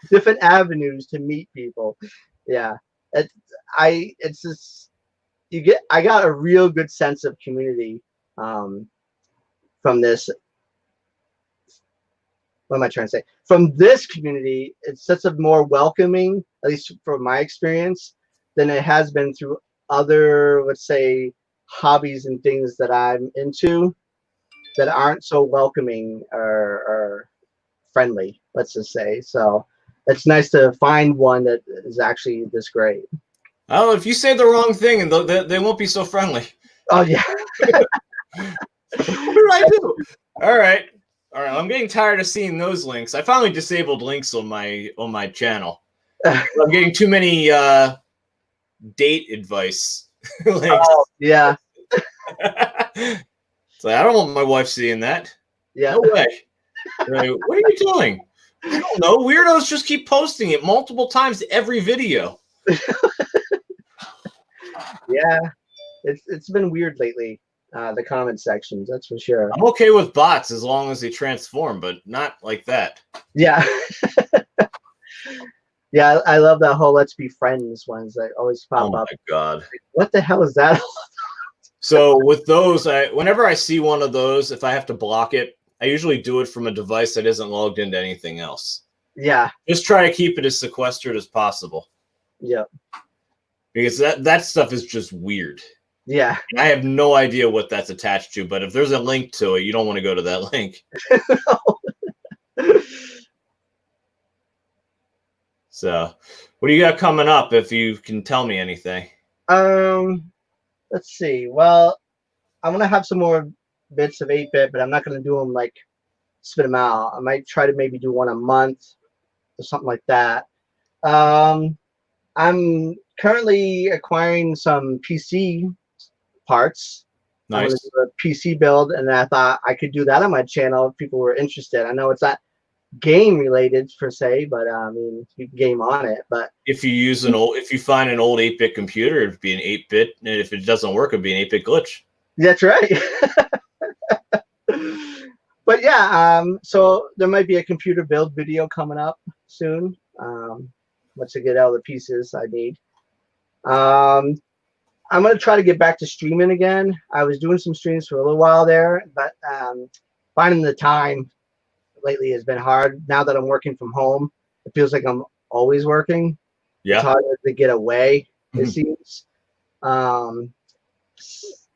Different avenues to meet people. Yeah, it's just I got a real good sense of community from this. What am I trying to say? From this community, it's such a more welcoming, at least from my experience, than it has been through other, let's say, hobbies and things that I'm into that aren't so welcoming or friendly, let's just say. So it's nice to find one that is actually this great. Oh, if you say the wrong thing, and they won't be so friendly. Oh yeah. What did I do? All right. I'm getting tired of seeing those links. I finally disabled links on my channel. I'm getting too many date advice links. Oh yeah. It's like, I don't want my wife seeing that. Yeah. No way. Like, what are you doing? I don't know. Weirdos just keep posting it multiple times every video. Yeah. It's been weird lately. the comment sections. That's for sure. I'm okay with bots as long as they transform, but not like that. Yeah. Yeah, I love that whole "Let's Be Friends" ones that always pop up. Oh my god! What the hell is that? So with those, whenever I see one of those, if I have to block it, I usually do it from a device that isn't logged into anything else. Yeah. Just try to keep it as sequestered as possible. Yeah. Because that stuff is just weird. Yeah. And I have no idea what that's attached to, but if there's a link to it, you don't want to go to that link. So, what do you got coming up, if you can tell me anything? Let's see. Well, I'm gonna have some more bits of 8-bit, but I'm not gonna do them like spit them out. I might try to maybe do one a month or something like that. I'm currently acquiring some PC parts. Nice. I'm gonna do a PC build, and I thought I could do that on my channel if people were interested. I know it's not game related per se, but I mean, you can game on it. But if you find an old 8-bit computer, it'd be an 8-bit, and if it doesn't work, it'd be an 8-bit glitch. That's right. But yeah, so there might be a computer build video coming up soon. Once I get all the pieces I need. I'm gonna try to get back to streaming again. I was doing some streams for a little while there, but finding the time lately has been hard. Now that I'm working from home, it feels like I'm always working. Yeah. It's hard to get away, it seems.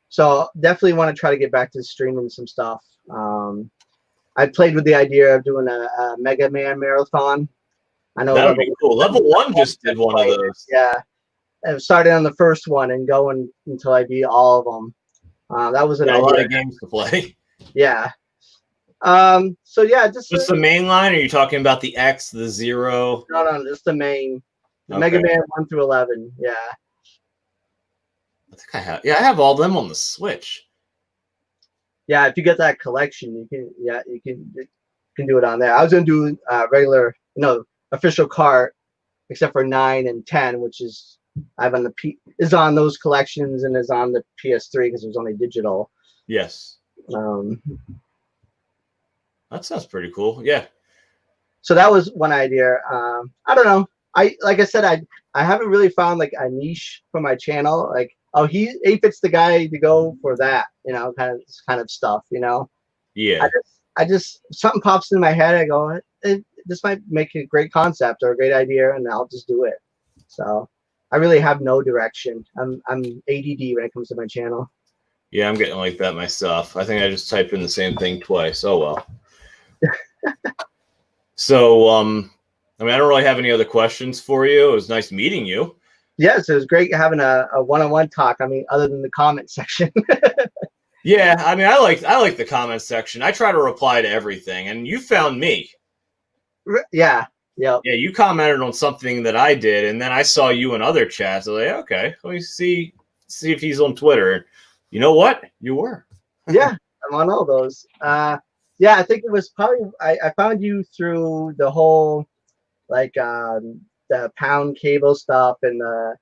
So definitely want to try to get back to streaming some stuff. I played with the idea of doing a Mega Man marathon. I know that would be cool. Level 1 just did one of those. Yeah. I started on the first one and going until I beat all of them. That was an idea. A lot of games to play. Yeah. So yeah, just the main line, or are you talking about the X, the 0? No, just the main. Okay. Mega Man 1 through 11. Yeah. I think I have. Yeah, I have all of them on the Switch. Yeah, if you get that collection, you can do it on there. I was gonna do regular, official cart, except for 9 and 10, which is is on those collections and is on the PS3 because it was only digital. Yes. That sounds pretty cool. Yeah. So that was one idea. I don't know. Like I said, I haven't really found like a niche for my channel. Like, oh, 8-bit's the guy to go for that, kind of stuff, Yeah. I just something pops in my head. I go, this might make a great concept or a great idea, and I'll just do it. So I really have no direction. I'm ADD when it comes to my channel. Yeah, I'm getting like that myself. I think I just typed in the same thing twice. Oh well. So, I mean, I don't really have any other questions for you. It was nice meeting you. Yes, it was great having a one-on-one talk. I mean, other than the comment section. Yeah, I mean, I like the comment section. I try to reply to everything, and you found me. Yeah. Yeah, you commented on something that I did, and then I saw you in other chats. I was like, okay, let me see if he's on Twitter. You know what? You were. Yeah, I'm on all those. Yeah, I think it was probably I found you through the whole like the pound cable stuff and the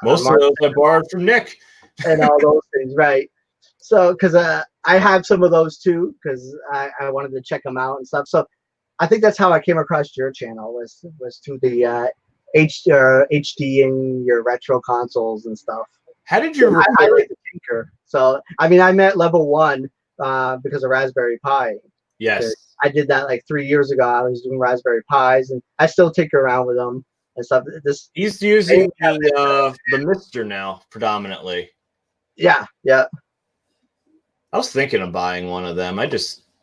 most of those I borrowed from Nick and all those things, right? So because I have some of those too because I wanted to check them out and stuff. So I think that's how I came across your channel was through the HD and your retro consoles and stuff. How did you? I like to tinker. So I mean, I met level 1 because of Raspberry Pi. Yes. I did that like 3 years ago. I was doing Raspberry Pis, and I still tinker around with them and stuff. He's using the Mister now predominantly. Yeah. I was thinking of buying one of them.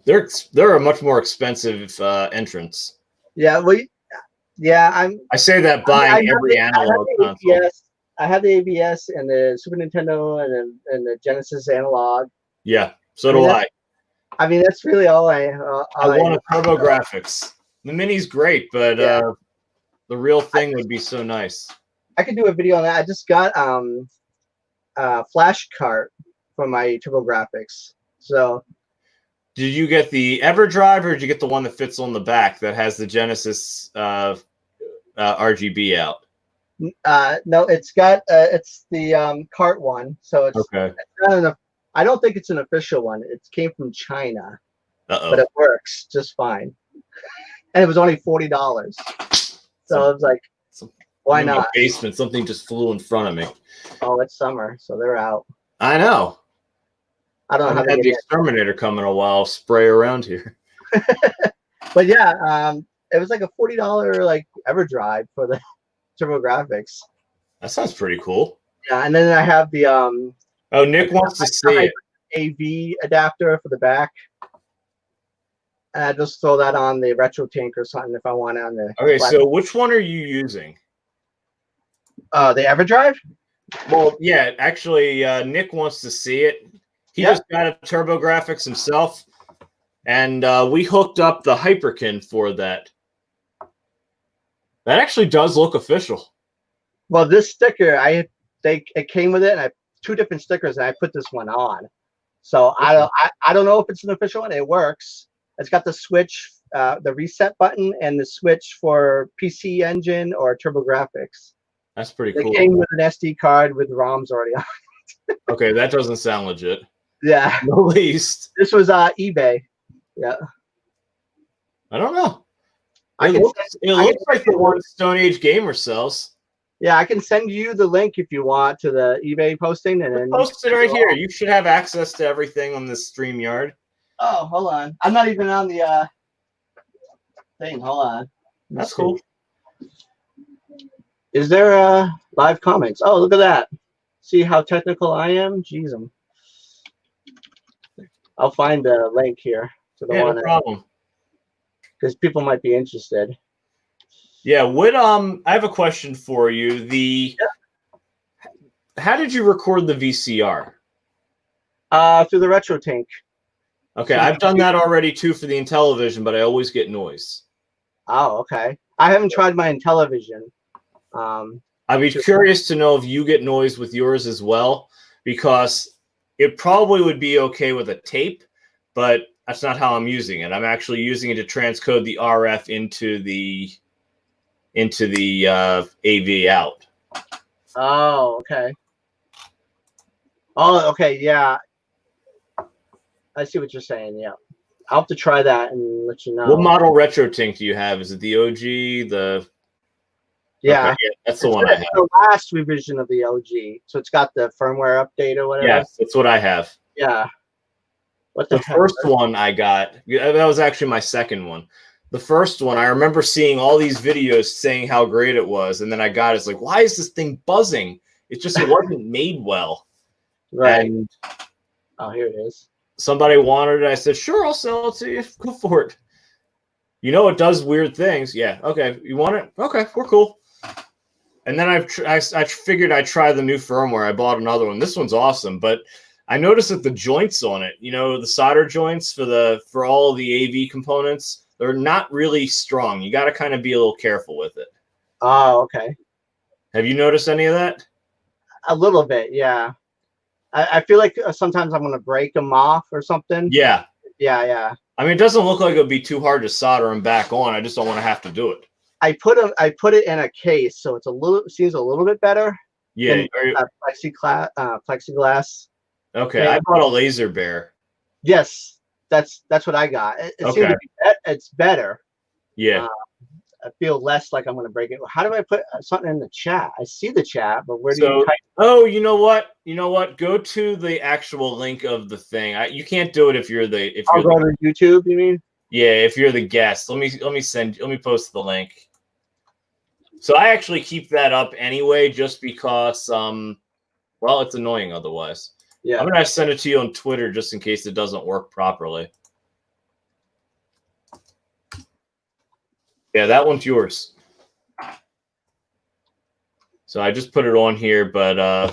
They're a much more expensive entrance. Yeah, I say that buying every analog console. I have the ABS and the Super Nintendo and the Genesis analog. Yeah, so do I. I mean, that's really all I want a TurboGrafx. The Mini's great, but the real thing would be so nice. I could do a video on that. I just got a flash cart for my TurboGrafx. So, did you get the EverDrive, or did you get the one that fits on the back that has the Genesis RGB out? No, it's got it's the cart one, so it's Okay. I don't think it's an official one. It came from China, Uh-oh. but it works just fine. And it was only $40, so I was like, why in my not? basement, something just flew in front of me. Oh, it's summer, so they're out. I know. I don't know how I they had get the in. exterminator come in a while, spray around here. But yeah, it was like a $40 like EverDrive for the TurboGrafx. That sounds pretty cool. Yeah, and then I have the Oh, Nick wants to see it. AV adapter for the back. And I just throw that on the retro tank or something if I want it on the. Okay, so which one are you using? The EverDrive? Well, yeah, actually, Nick wants to see it. He just got a TurboGrafx himself, and we hooked up the Hyperkin for that. That actually does look official. Well, this sticker, it came with it, and two different stickers, and I put this one on. So okay. I don't know if it's an official one. It works. It's got the switch, the reset button, and the switch for PC Engine or TurboGrafx. That's pretty cool. It came with an SD card with ROMs already on it. Okay, that doesn't sound legit. Yeah. The least. This was eBay. Yeah. I don't know. It looks like the one Stone Age Gamer sells. Yeah, I can send you the link if you want to the eBay posting, and then post it right here. You should have access to everything on this StreamYard. Oh, hold on. I'm not even on the thing. Hold on. That's cool. Is there live comments? Oh, look at that. See how technical I am? Jeez, I'll find the link here to the one. No problem. Because people might be interested. Yeah, I have a question for you. How did you record the VCR? Through the retro tank. Okay, I've done that already too for the Intellivision, but I always get noise. Oh, okay. I haven't tried my Intellivision. I'd be curious to know if you get noise with yours as well, because it probably would be okay with a tape, but that's not how I'm using it. I'm actually using it to transcode the RF into the AV out. Oh, okay. Oh, okay, yeah. I see what you're saying, yeah. I'll have to try that and let you know. What model retro tank do you have? Is it the OG? Yeah, okay, that's the one I have. The last revision of the OG. So it's got the firmware update or whatever. Yes, that's what I have. Yeah. What the first one I got, that was actually my second one. The first one, I remember seeing all these videos saying how great it was, and then I got it's like, why is this thing buzzing? It wasn't made well. Right. And oh, here it is. Somebody wanted it. I said, sure, I'll sell it to you. Go for it. You know it does weird things. Yeah, okay. You want it? Okay, we're cool. And then I figured I'd try the new firmware. I bought another one. This one's awesome, but I noticed that the joints on it, the solder joints for all the AV components, they're not really strong. You got to kind of be a little careful with it. Oh, okay. Have you noticed any of that? A little bit, yeah. I feel like sometimes I'm going to break them off or something. Yeah. Yeah. I mean, it doesn't look like it would be too hard to solder them back on. I just don't want to have to do it. I put it in a case, so seems a little bit better. Yeah. Plexiglass. Okay, I bought a laser bear. Yes, that's what I got. It seems to be it's better. Yeah. I feel less like I'm going to break it. How do I put something in the chat? I see the chat, but where do you type? Oh, you know what? Go to the actual link of the thing. You can't do it if you're the. I'll go to YouTube. You mean? Yeah, if you're the guest. Let me post the link. So I actually keep that up anyway, just because. Well, it's annoying otherwise. Yeah. I'm gonna send it to you on Twitter just in case it doesn't work properly. Yeah, that one's yours. So I just put it on here, but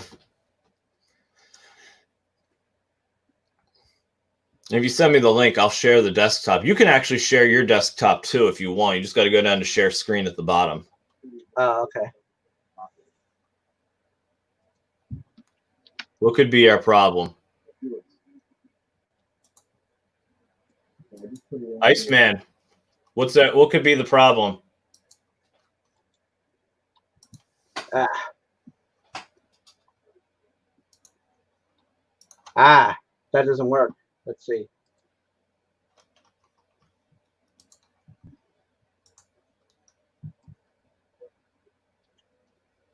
if you send me the link, I'll share the desktop. You can actually share your desktop too if you want. You just got to go down to share screen at the bottom. Oh, okay. What could be our problem? Iceman, what's that? What could be the problem? Ah, that doesn't work. Let's see.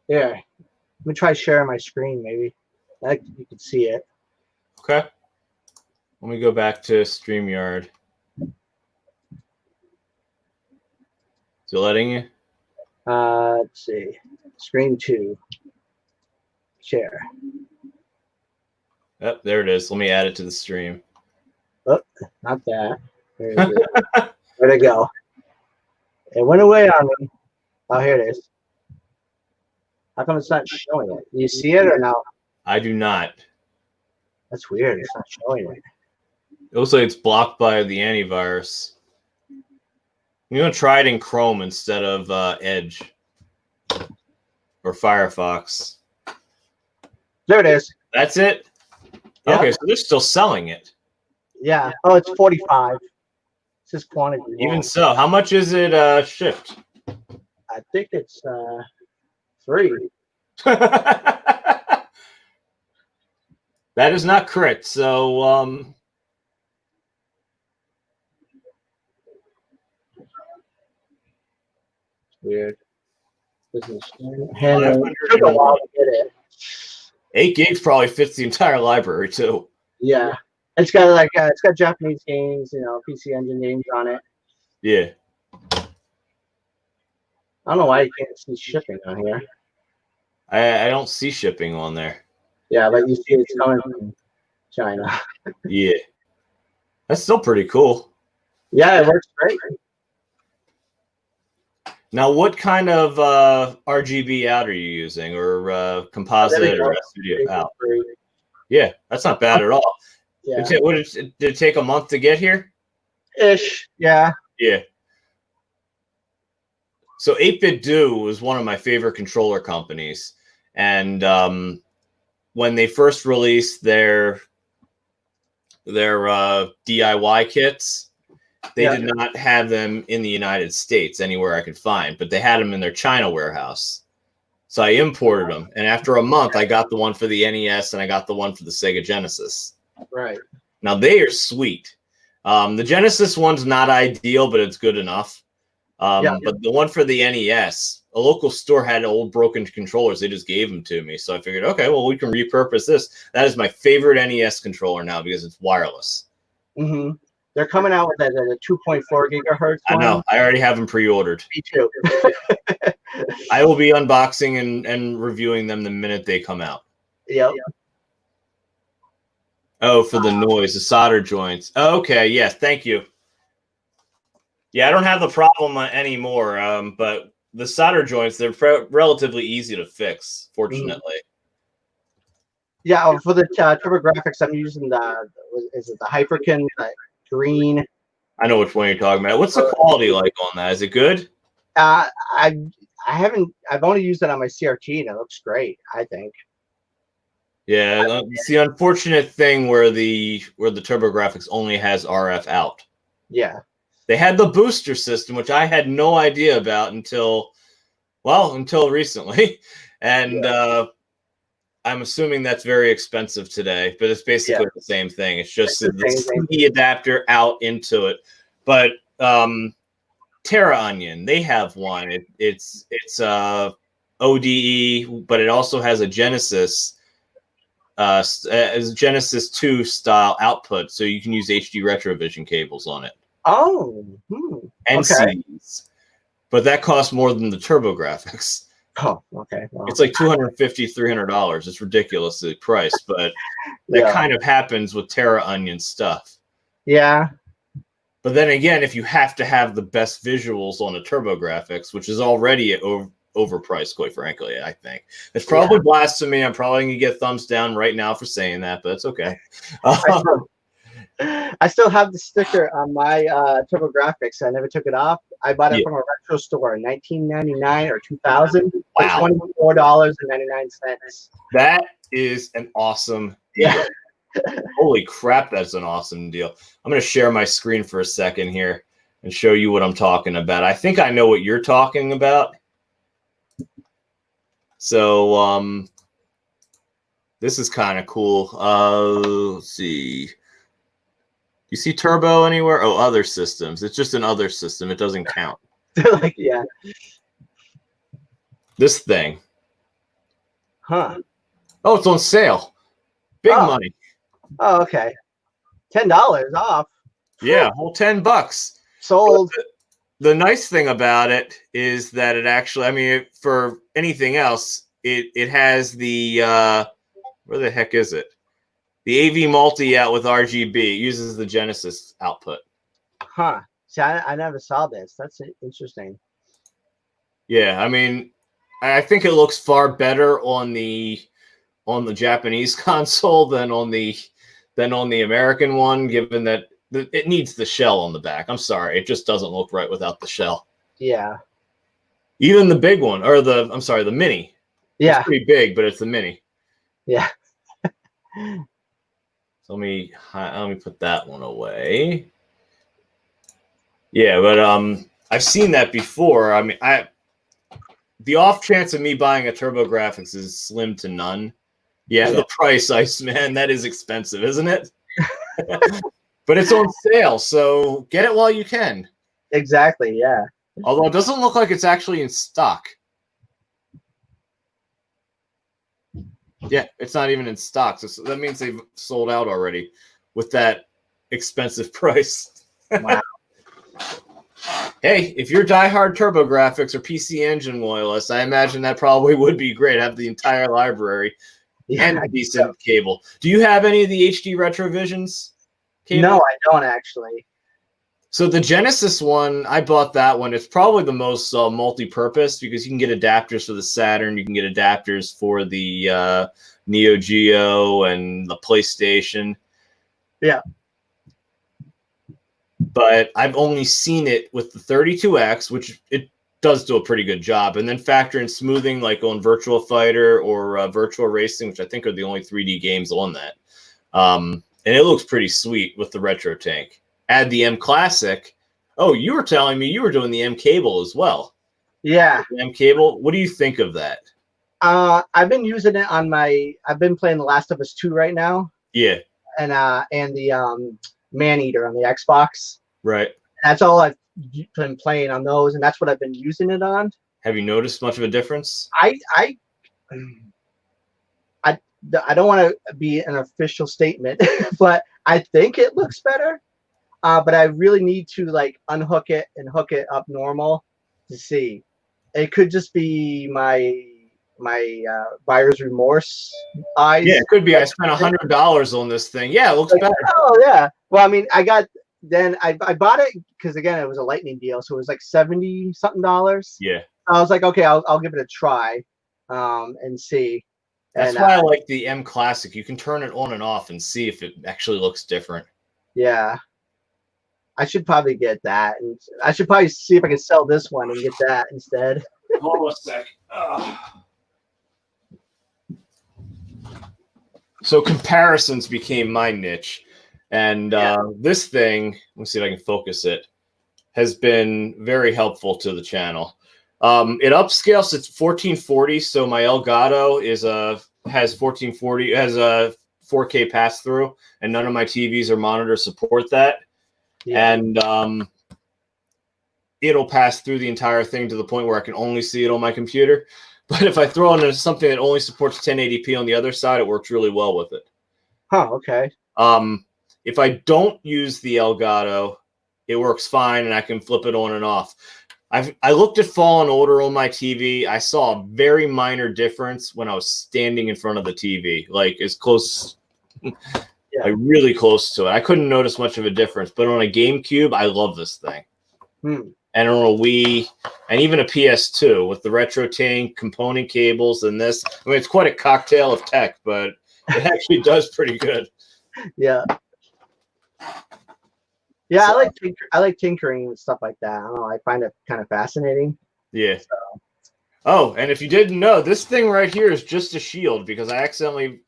Here, let me try sharing my screen. Maybe you can see it. Okay. Let me go back to StreamYard. Is it letting you? Let's see. Screen 2. Share. Oh, there it is. Let me add it to the stream. Oh, not that. Where'd it go? It went away on me. Oh, here it is. How come it's not showing it? Do you see it or no? I do not. That's weird. It's not showing it. It looks like it's blocked by the antivirus. You're going to try it in Chrome instead of Edge or Firefox. There it is. That's it? Yeah. Okay, so they're still selling it. Yeah. Oh, it's 45. It says quantity. Even so, how much is it shipped? I think it's 3. That is not correct. So, weird. Took a while to get it. 8 gigs probably fits the entire library too. Yeah, it's got it's got Japanese games, PC Engine games on it. Yeah. I don't know why you can't see shipping on here. I don't see shipping on there. Yeah, but you see it's coming from China. Yeah. That's still pretty cool. Yeah, it works great. Now, what kind of RGB out are you using, or composite or studio out? Yeah, that's not bad at all. Yeah. Did it take a month to get here? Ish, yeah. Yeah. So 8BitDo was one of my favorite controller companies, and when they first released their DIY kits, they did not have them in the United States anywhere I could find, but they had them in their China warehouse. So I imported them, and after a month, I got the one for the NES and I got the one for the Sega Genesis. Right. Now they are sweet. The Genesis one's not ideal, but it's good enough. But the one for the NES, a local store had old broken controllers. They just gave them to me. So I figured, okay, well, we can repurpose this. That is my favorite NES controller now because it's wireless. Mm-hmm. They're coming out with a 2.4 gigahertz one. I know. I already have them pre-ordered. Me too. I will be unboxing and reviewing them the minute they come out. Yep. Oh, for the noise, the solder joints. Oh, okay, yes, thank you. Yeah, I don't have the problem anymore, but the solder joints, they're relatively easy to fix, fortunately. Yeah, for the TurboGrafx, I'm using the Hyperkin green. I know which one you're talking about. What's the quality like on that? Is it good? I've only used it on my CRT and it looks great, I think. Yeah, it's the unfortunate thing where the TurboGrafx only has RF out. Yeah. They had the booster system, which I had no idea about until recently. And I'm assuming that's very expensive today, but it's basically the same thing. It's just the CD adapter out into it. But Terra Onion, they have one. It's ODE, but it also has a Genesis as Genesis 2 style output, so you can use HD retrovision cables on it. Oh, and okay. CDs, but that costs more than the TurboGrafx. Oh, okay. Well. It's like $250, $300. It's ridiculously priced, but that kind of happens with Terra Onion stuff. Yeah. But then again, if you have to have the best visuals on a TurboGrafx, which is already overpriced, quite frankly, I think. It's probably blasphemy. I'm probably going to get thumbs down right now for saying that, but it's okay. I still have the sticker on my TurboGrafx. I never took it off. I bought it from a retro store in 1999 or 2000 for $24.99. That is an awesome deal. Yeah. Holy crap, that's an awesome deal. I'm going to share my screen for a second here and show you what I'm talking about. I think I know what you're talking about. So this is kind of cool. Let's see. You see turbo anywhere? Oh, other systems. It's just an other system. It doesn't count. Like, yeah. This thing. Huh. Oh, it's on sale. Big money. Oh, okay. $10 off. Yeah, whole $10. Sold. The nice thing about it is that it actually, I mean, for anything else, it has the where the heck is it? The AV multi out with RGB. It uses the Genesis output. Huh. See, I never saw this. That's interesting. Yeah, I mean, I think it looks far better on the Japanese console than on the American one, given that it needs the shell on the back. I'm sorry, it just doesn't look right without the shell. Yeah. Even the big one, or the mini. Yeah. It's pretty big, but it's the mini. Yeah. So let me put that one away. Yeah, but I've seen that before. I mean, the off chance of me buying a TurboGrafx is slim to none. Yeah, the price, Iceman, that is expensive, isn't it? But it's on sale, so get it while you can. Exactly, yeah. Although it doesn't look like it's actually in stock. Yeah, it's not even in stock. So that means they've sold out already with that expensive price. Wow. Hey, if you're diehard TurboGrafx or PC Engine loyalist, I imagine that probably would be great. Have the entire library and a decent cable. Do you have any of the HD Retrovisions cable? No, I don't actually. So the Genesis one, I bought that one. It's probably the most multi-purpose because you can get adapters for the Saturn. You can get adapters for the Neo Geo and the PlayStation. Yeah. But I've only seen it with the 32X, which it does do a pretty good job. And then factor in smoothing like on Virtua Fighter or Virtual Racing, which I think are the only 3D games on that. And it looks pretty sweet with the Retro Tank. Add the M Classic. Oh, you were telling me you were doing the M Cable as well. Yeah. The M Cable. What do you think of that? I've been using it on I've been playing The Last of Us 2 right now. Yeah. And the Maneater on the Xbox. Right. That's all I've been playing on those, and that's what I've been using it on. Have you noticed much of a difference? I don't want to be an official statement, but I think it looks better. But I really need to like unhook it and hook it up normal to see. It could just be my buyer's remorse eyes. Yeah, it could be. I spent $100 on this thing. Yeah, it looks better. Oh yeah. Well, I mean, I bought it because again it was a lightning deal, so it was like $70 something. Yeah. I was like, okay, I'll give it a try, and see. That's why I like the M Classic. You can turn it on and off and see if it actually looks different. Yeah. I should probably get that, and I should probably see if I can sell this one and get that instead. Hold on a sec. So comparisons became my niche, and this thing, let me see if I can focus it, has been very helpful to the channel. It upscales to 1440, so my Elgato has 1440, has a 4K pass through, and none of my TVs or monitors support that. Yeah. And it'll pass through the entire thing to the point where I can only see it on my computer. But if I throw in something that only supports 1080p on the other side, it works really well with it. Huh, okay. If I don't use the Elgato, it works fine, and I can flip it on and off. I looked at Fallen Order on my TV. I saw a very minor difference when I was standing in front of the TV, like as close... Like really close to it. I couldn't notice much of a difference, but on a GameCube, I love this thing. And on a Wii, and even a PS2 with the Retro Tank, component cables, and this. I mean, it's quite a cocktail of tech, but it actually does pretty good. Yeah. Yeah, so, I like tinkering with stuff like that. I don't know. I find it kind of fascinating. Yeah. So. Oh, and if you didn't know, this thing right here is just a shield because I accidentally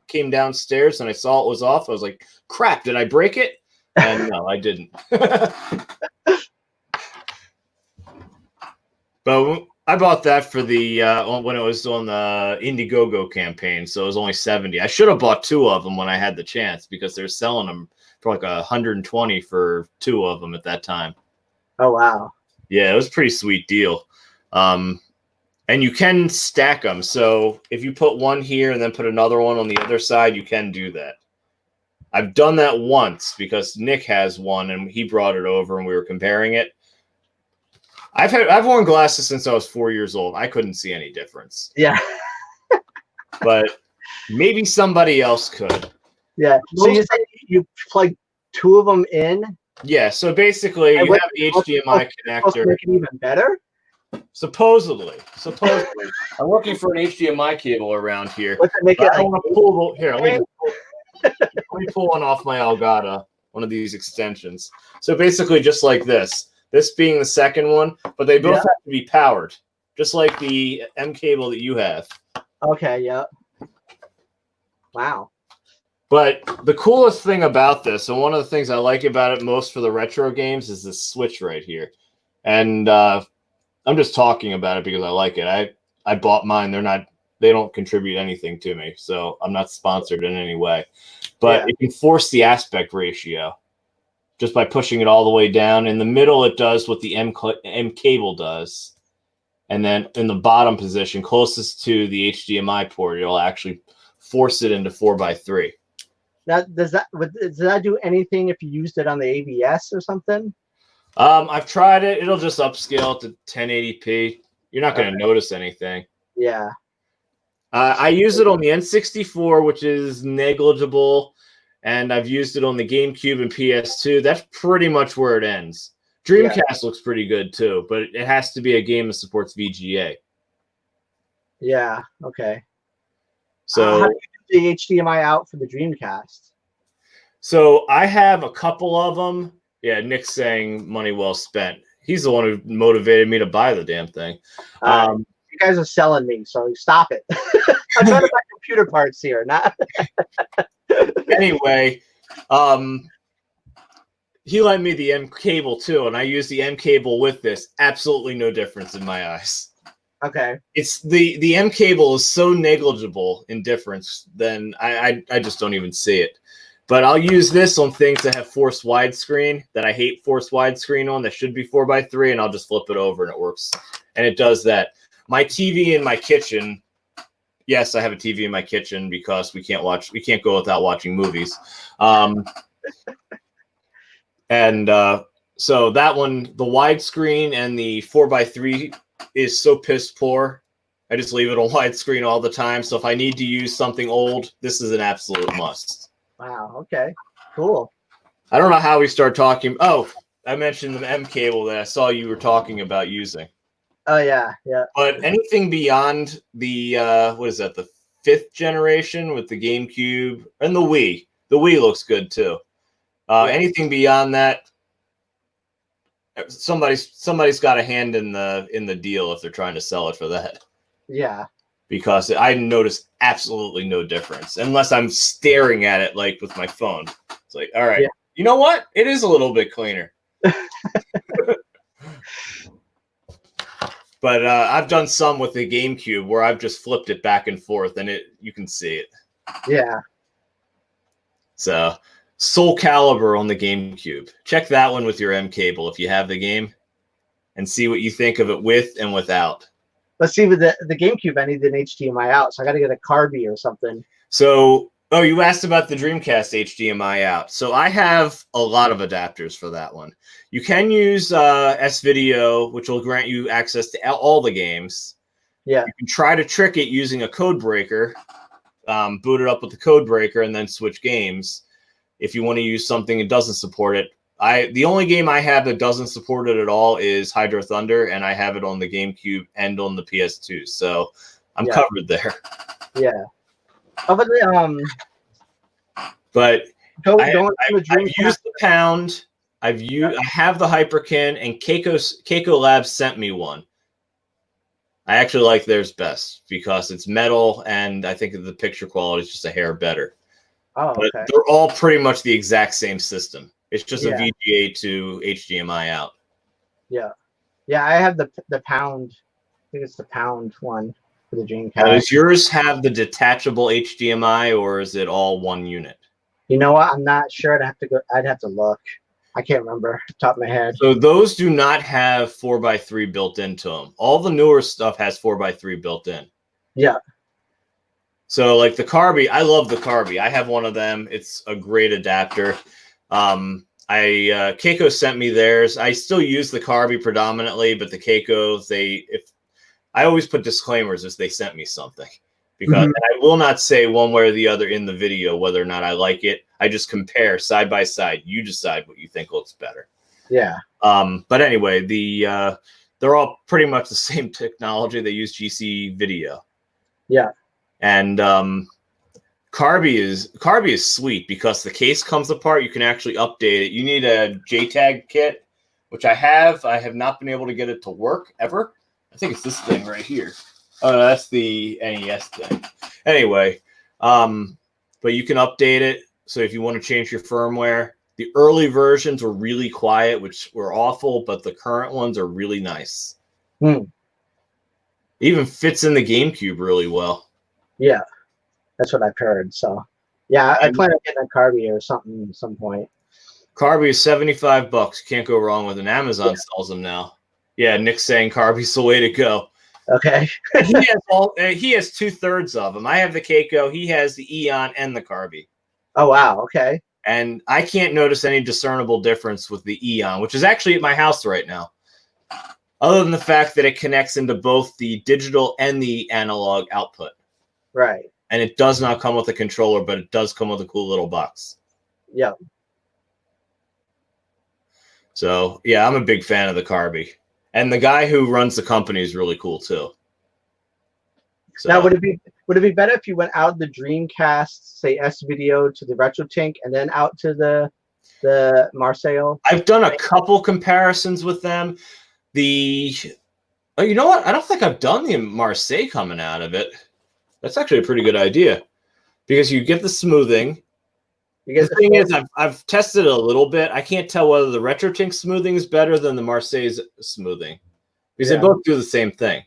came downstairs and I saw it was off. I was like, crap, did I break it? And no, I didn't. But I bought that for the when it was on the Indiegogo campaign, so it was only 70. I should have bought 2 of them when I had the chance because they're selling them for like 120 for 2 of them at that time. Oh wow! Yeah, it was a pretty sweet deal. And you can stack them. So if you put one here and then put another one on the other side, you can do that. I've done that once because Nick has one and he brought it over and we were comparing it. I've worn glasses since I was 4 years old. I couldn't see any difference. Yeah. But maybe somebody else could. Yeah. So you say you plug 2 of them in? Yeah. So basically, you have the HDMI connector. To make it even better? Supposedly. I'm looking for an HDMI cable around here. What's it make it? I want to pull here. Let me pull one off my Elgato, one of these extensions. So basically, just like this. This being the second one, but they both have to be powered, just like the M cable that you have. Okay, yeah. Wow. But the coolest thing about this, and one of the things I like about it most for the retro games, is this switch right here. And I'm just talking about it because I like it. I bought mine. They don't contribute anything to me, so I'm not sponsored in any way. But it can force the aspect ratio. Just by pushing it all the way down. In the middle, it does what the M cable does. And then in the bottom position, closest to the HDMI port, it'll actually force it into 4x3. Now, does that do anything if you used it on the ABS or something? I've tried it. It'll just upscale to 1080p. You're not going to notice anything. Yeah. I use it on the N64, which is negligible. And I've used it on the GameCube and PS2. That's pretty much where it ends. Dreamcast looks pretty good too, but it has to be a game that supports VGA. Yeah. Okay. So how do you do the HDMI out for the Dreamcast? So I have a couple of them. Yeah, Nick's saying money well spent. He's the one who motivated me to buy the damn thing. You guys are selling me, so stop it. I'm trying to buy computer parts here, not. Anyway, he lent me the M cable too, and I use the M cable with this. Absolutely no difference in my eyes. Okay. It's the M cable is so negligible in difference, then I just don't even see it. But I'll use this on things that have forced widescreen that I hate forced widescreen on that should be 4x3, and I'll just flip it over and it works. And it does that. My TV in my kitchen. Yes, I have a TV in my kitchen because we can't go without watching movies. So that one, the widescreen and the 4x3 is so piss poor. I just leave it on widescreen all the time. So if I need to use something old, this is an absolute must. Wow. Okay. Cool. I don't know how we start talking. Oh, I mentioned the M cable that I saw you were talking about using. Oh yeah, yeah. But anything beyond the what is that? The 5th generation with the GameCube and the Wii. The Wii looks good too. Anything beyond that, somebody's got a hand in the deal if they're trying to sell it for that. Yeah. Because I notice absolutely no difference unless I'm staring at it like with my phone. It's like, all right, you know what? It is a little bit cleaner. But I've done some with the GameCube where I've just flipped it back and forth, and you can see it. Yeah. So, Soul Calibur on the GameCube. Check that one with your M cable if you have the game, and see what you think of it with and without. Let's see, with the GameCube, I need an HDMI out, so I got to get a Carby or something. So, you asked about the Dreamcast HDMI out. So I have a lot of adapters for that one. You can use S-Video, which will grant you access to all the games. Yeah. You can try to trick it using a code breaker, boot it up with the code breaker, and then switch games. If you want to use something that doesn't support it, the only game I have that doesn't support it at all is Hydro Thunder, and I have it on the GameCube and on the PS2. So I'm covered there. Yeah. But I've used the Pound. I have the Hyperkin, and Keiko Labs sent me one. I actually like theirs best because it's metal, and I think the picture quality is just a hair better. Oh, okay. But they're all pretty much the exact same system. It's just a VGA to HDMI out. Yeah, yeah. I have the Pound. think it's the pound one for the Now, Dreamcast. does yours have the detachable HDMI, or is it all one unit? You know what? I'm not sure. I'd have to look. I can't remember off the top of my head. So those do not have 4x3 built into them. All the newer stuff has 4x3 built in. Yeah. So like the Carby, I love the Carby. I have one of them. It's a great adapter. Keiko sent me theirs. I still use the Carby predominantly, but the Keikos, I always put disclaimers if they sent me something, because I will not say one way or the other in the video whether or not I like it. I just compare side by side. You decide what you think looks better. Yeah. But anyway, they're all pretty much the same technology. They use GC video. Yeah. And Carby is sweet because the case comes apart. You can actually update it. You need a JTAG kit, which I have. I have not been able to get it to work ever. I think it's this thing right here. Oh, no, that's the NES thing. Anyway, but you can update it. So if you want to change your firmware, the early versions were really quiet, which were awful, but the current ones are really nice. It even fits in the GameCube really well. Yeah, that's what I've heard. So, yeah, I plan on getting a Carby or something at some point. Carby is $75. You can't go wrong with an Amazon sells them now. Yeah, Nick's saying Carby's the way to go. Okay. He has 2/3 of them. I have the Keiko. He has the Eon and the Carby. Oh, wow. Okay. And I can't notice any discernible difference with the Eon, which is actually at my house right now. Other than the fact that it connects into both the digital and the analog output. Right. And it does not come with a controller, but it does come with a cool little box. Yeah. So, yeah, I'm a big fan of the Carby. And the guy who runs the company is really cool, too. So, now, would it be better if you went out the Dreamcast, say S-Video, to the RetroTink, and then out to the Marseille? I've done a couple comparisons with them. Oh, you know what? I don't think I've done the Marseille coming out of it. That's actually a pretty good idea, because you get the smoothing. The thing is, I've tested it a little bit. I can't tell whether the RetroTink smoothing is better than the Marseille's smoothing, because they both do the same thing.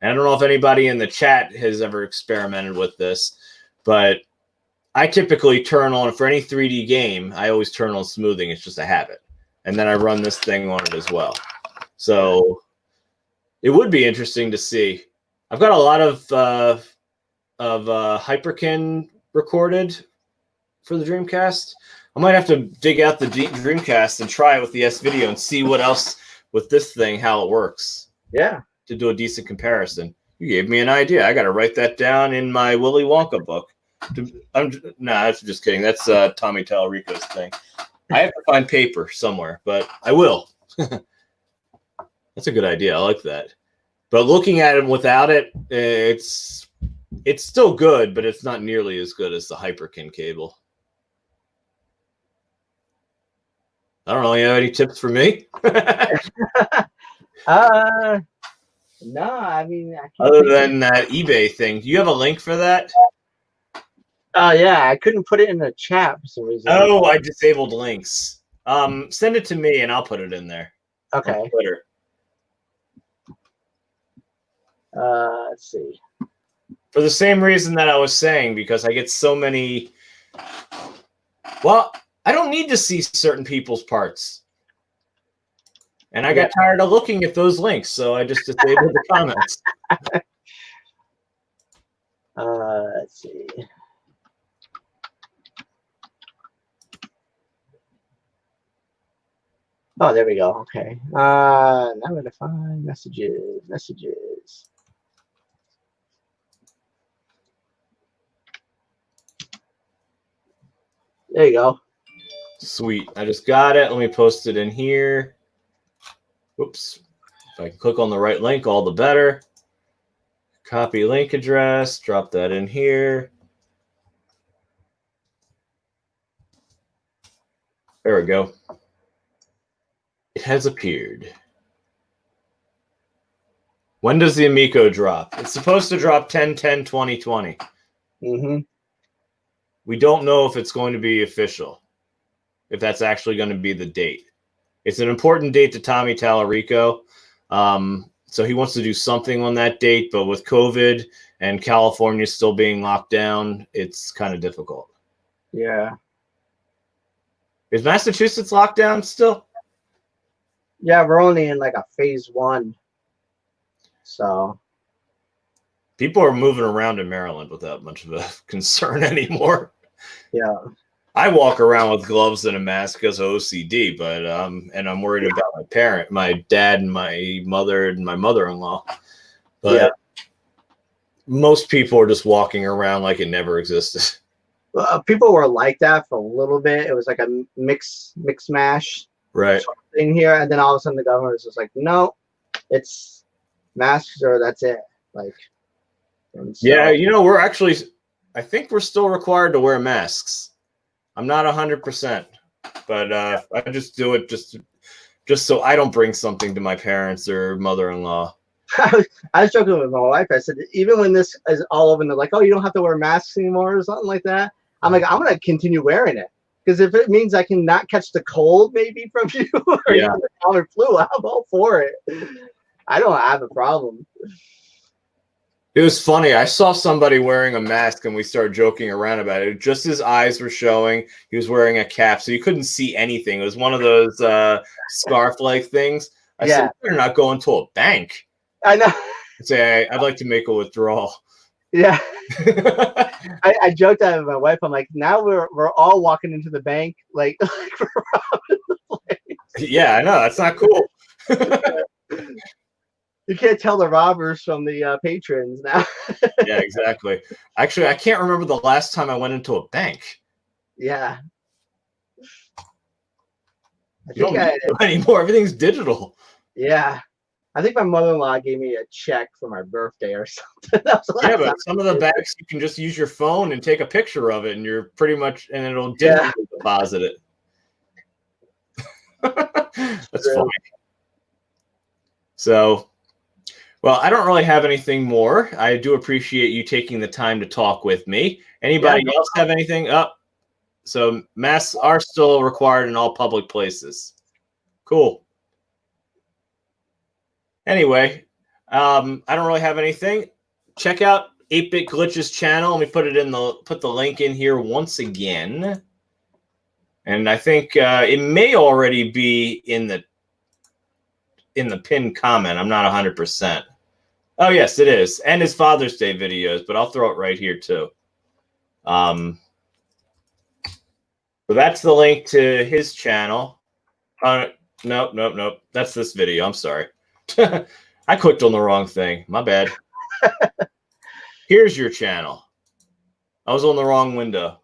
And I don't know if anybody in the chat has ever experimented with this, but I typically turn on, for any 3D game, I always turn on smoothing. It's just a habit. And then I run this thing on it as well. So it would be interesting to see. I've got a lot of Hyperkin recorded for the Dreamcast. I might have to dig out the Dreamcast and try it with the S-Video and see what else with this thing, how it works. Yeah. To do a decent comparison. You gave me an idea. I got to write that down in my Willy Wonka book. That's just kidding. That's Tommy Tallarico's thing. I have to find paper somewhere, but I will. That's a good idea. I like that. But looking at it without it, it's still good, but it's not nearly as good as the Hyperkin cable. I don't know. You have any tips for me? No, I mean, other than that eBay thing, do you have a link for that? Oh yeah, I couldn't put it in the chat for some reason. Oh, I disabled links. Send it to me and I'll put it in there. Okay. On Twitter. Let's see. For the same reason that I was saying, because I get so many. Well, I don't need to see certain people's parts. And I got tired of looking at those links, so I just disabled the comments. Let's see. Oh, there we go. Okay. Now I'm going to find messages. There you go. Sweet. I just got it. Let me post it in here. Oops. If I can click on the right link, all the better. Copy link address. Drop that in here. There we go. It has appeared. When does the Amico drop? It's supposed to drop 10/10/2020. Mm-hmm. We don't know if it's going to be official, if that's actually going to be the date. It's an important date to Tommy Tallarico. So he wants to do something on that date, but with COVID and California still being locked down, it's kind of difficult. Yeah. Is Massachusetts locked down still? Yeah, we're only in like a phase 1. So People are moving around in Maryland without much of a concern anymore. yeah. I walk around with gloves and a mask because of OCD, but and I'm worried about my dad and my mother and my mother-in-law. But Yeah. most people are just walking around like it never existed. People were like that for a little bit. It was like a mix mash Right. sort of thing here, and then all of a sudden the governor was just like, no, it's masks or that's it. Like, and so, Yeah, you know, I think we're still required to wear masks. I'm not 100%, but I just do it just so I don't bring something to my parents or mother-in-law. I was joking with my wife. I said, even when this is all over and they're like, oh, you don't have to wear masks anymore or something like that, I'm like, I'm going to continue wearing it. Because if it means I can not catch the cold maybe from you or even the common flu, I'm all for it. I don't have a problem. It was funny. I saw somebody wearing a mask and we started joking around about it. Just his eyes were showing. He was wearing a cap, so you couldn't see anything. It was one of those scarf-like things. I said, "You're not going to a bank." I know. I'd say, "I'd like to make a withdrawal." Yeah. I joked at my wife. I'm like, now we're all walking into the bank like we're robbing the place. Yeah, I know. That's not cool. You can't tell the robbers from the patrons now. Yeah, exactly. Actually, I can't remember the last time I went into a bank. Yeah. You don't need to anymore. Everything's digital. Yeah. I think my mother-in-law gave me a check for my birthday or something. Yeah, but some of the banks you can just use your phone and take a picture of it, and you're pretty much, and it'll digitally deposit it. That's funny. So, well, I don't really have anything more. I do appreciate you taking the time to talk with me. Anybody else have anything up? So masks are still required in all public places. Cool. Anyway, I don't really have anything. Check out 8-Bit Glitch's channel. Let me put the link in here once again. And I think it may already be in the pinned comment. I'm not 100%. Oh yes, it is. And his Father's Day videos, but I'll throw it right here too. So that's the link to his channel. Nope. That's this video. I'm sorry. I clicked on the wrong thing. My bad. Here's your channel. I was on the wrong window.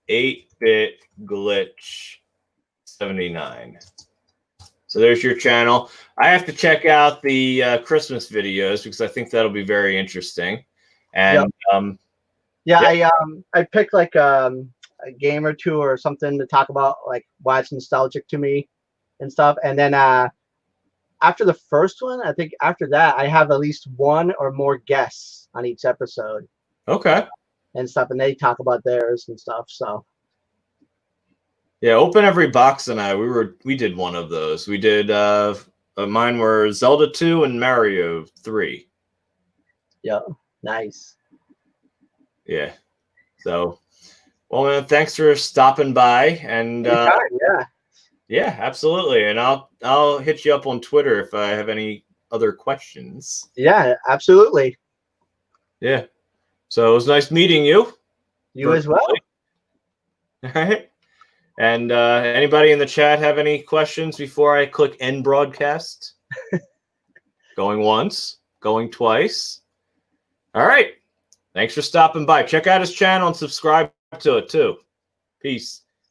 8BitGlitch79. So there's your channel. I have to check out the Christmas videos because I think that'll be very interesting. And I picked like a game or two or something to talk about, like why it's nostalgic to me and stuff. And then after the first one, I think after that, I have at least one or more guests on each episode. Okay. And stuff, and they talk about theirs and stuff. So yeah, Open Every Box and we did one of those. We did mine were Zelda 2 and Mario 3. Yeah, nice. Yeah. So, well, man, thanks for stopping by. And yeah, absolutely. And I'll hit you up on Twitter if I have any other questions. Yeah, absolutely. Yeah. So it was nice meeting you. You as well. All right. And anybody in the chat have any questions before I click end broadcast? Going once, going twice. All right. Thanks for stopping by. Check out his channel and subscribe to it too. Peace.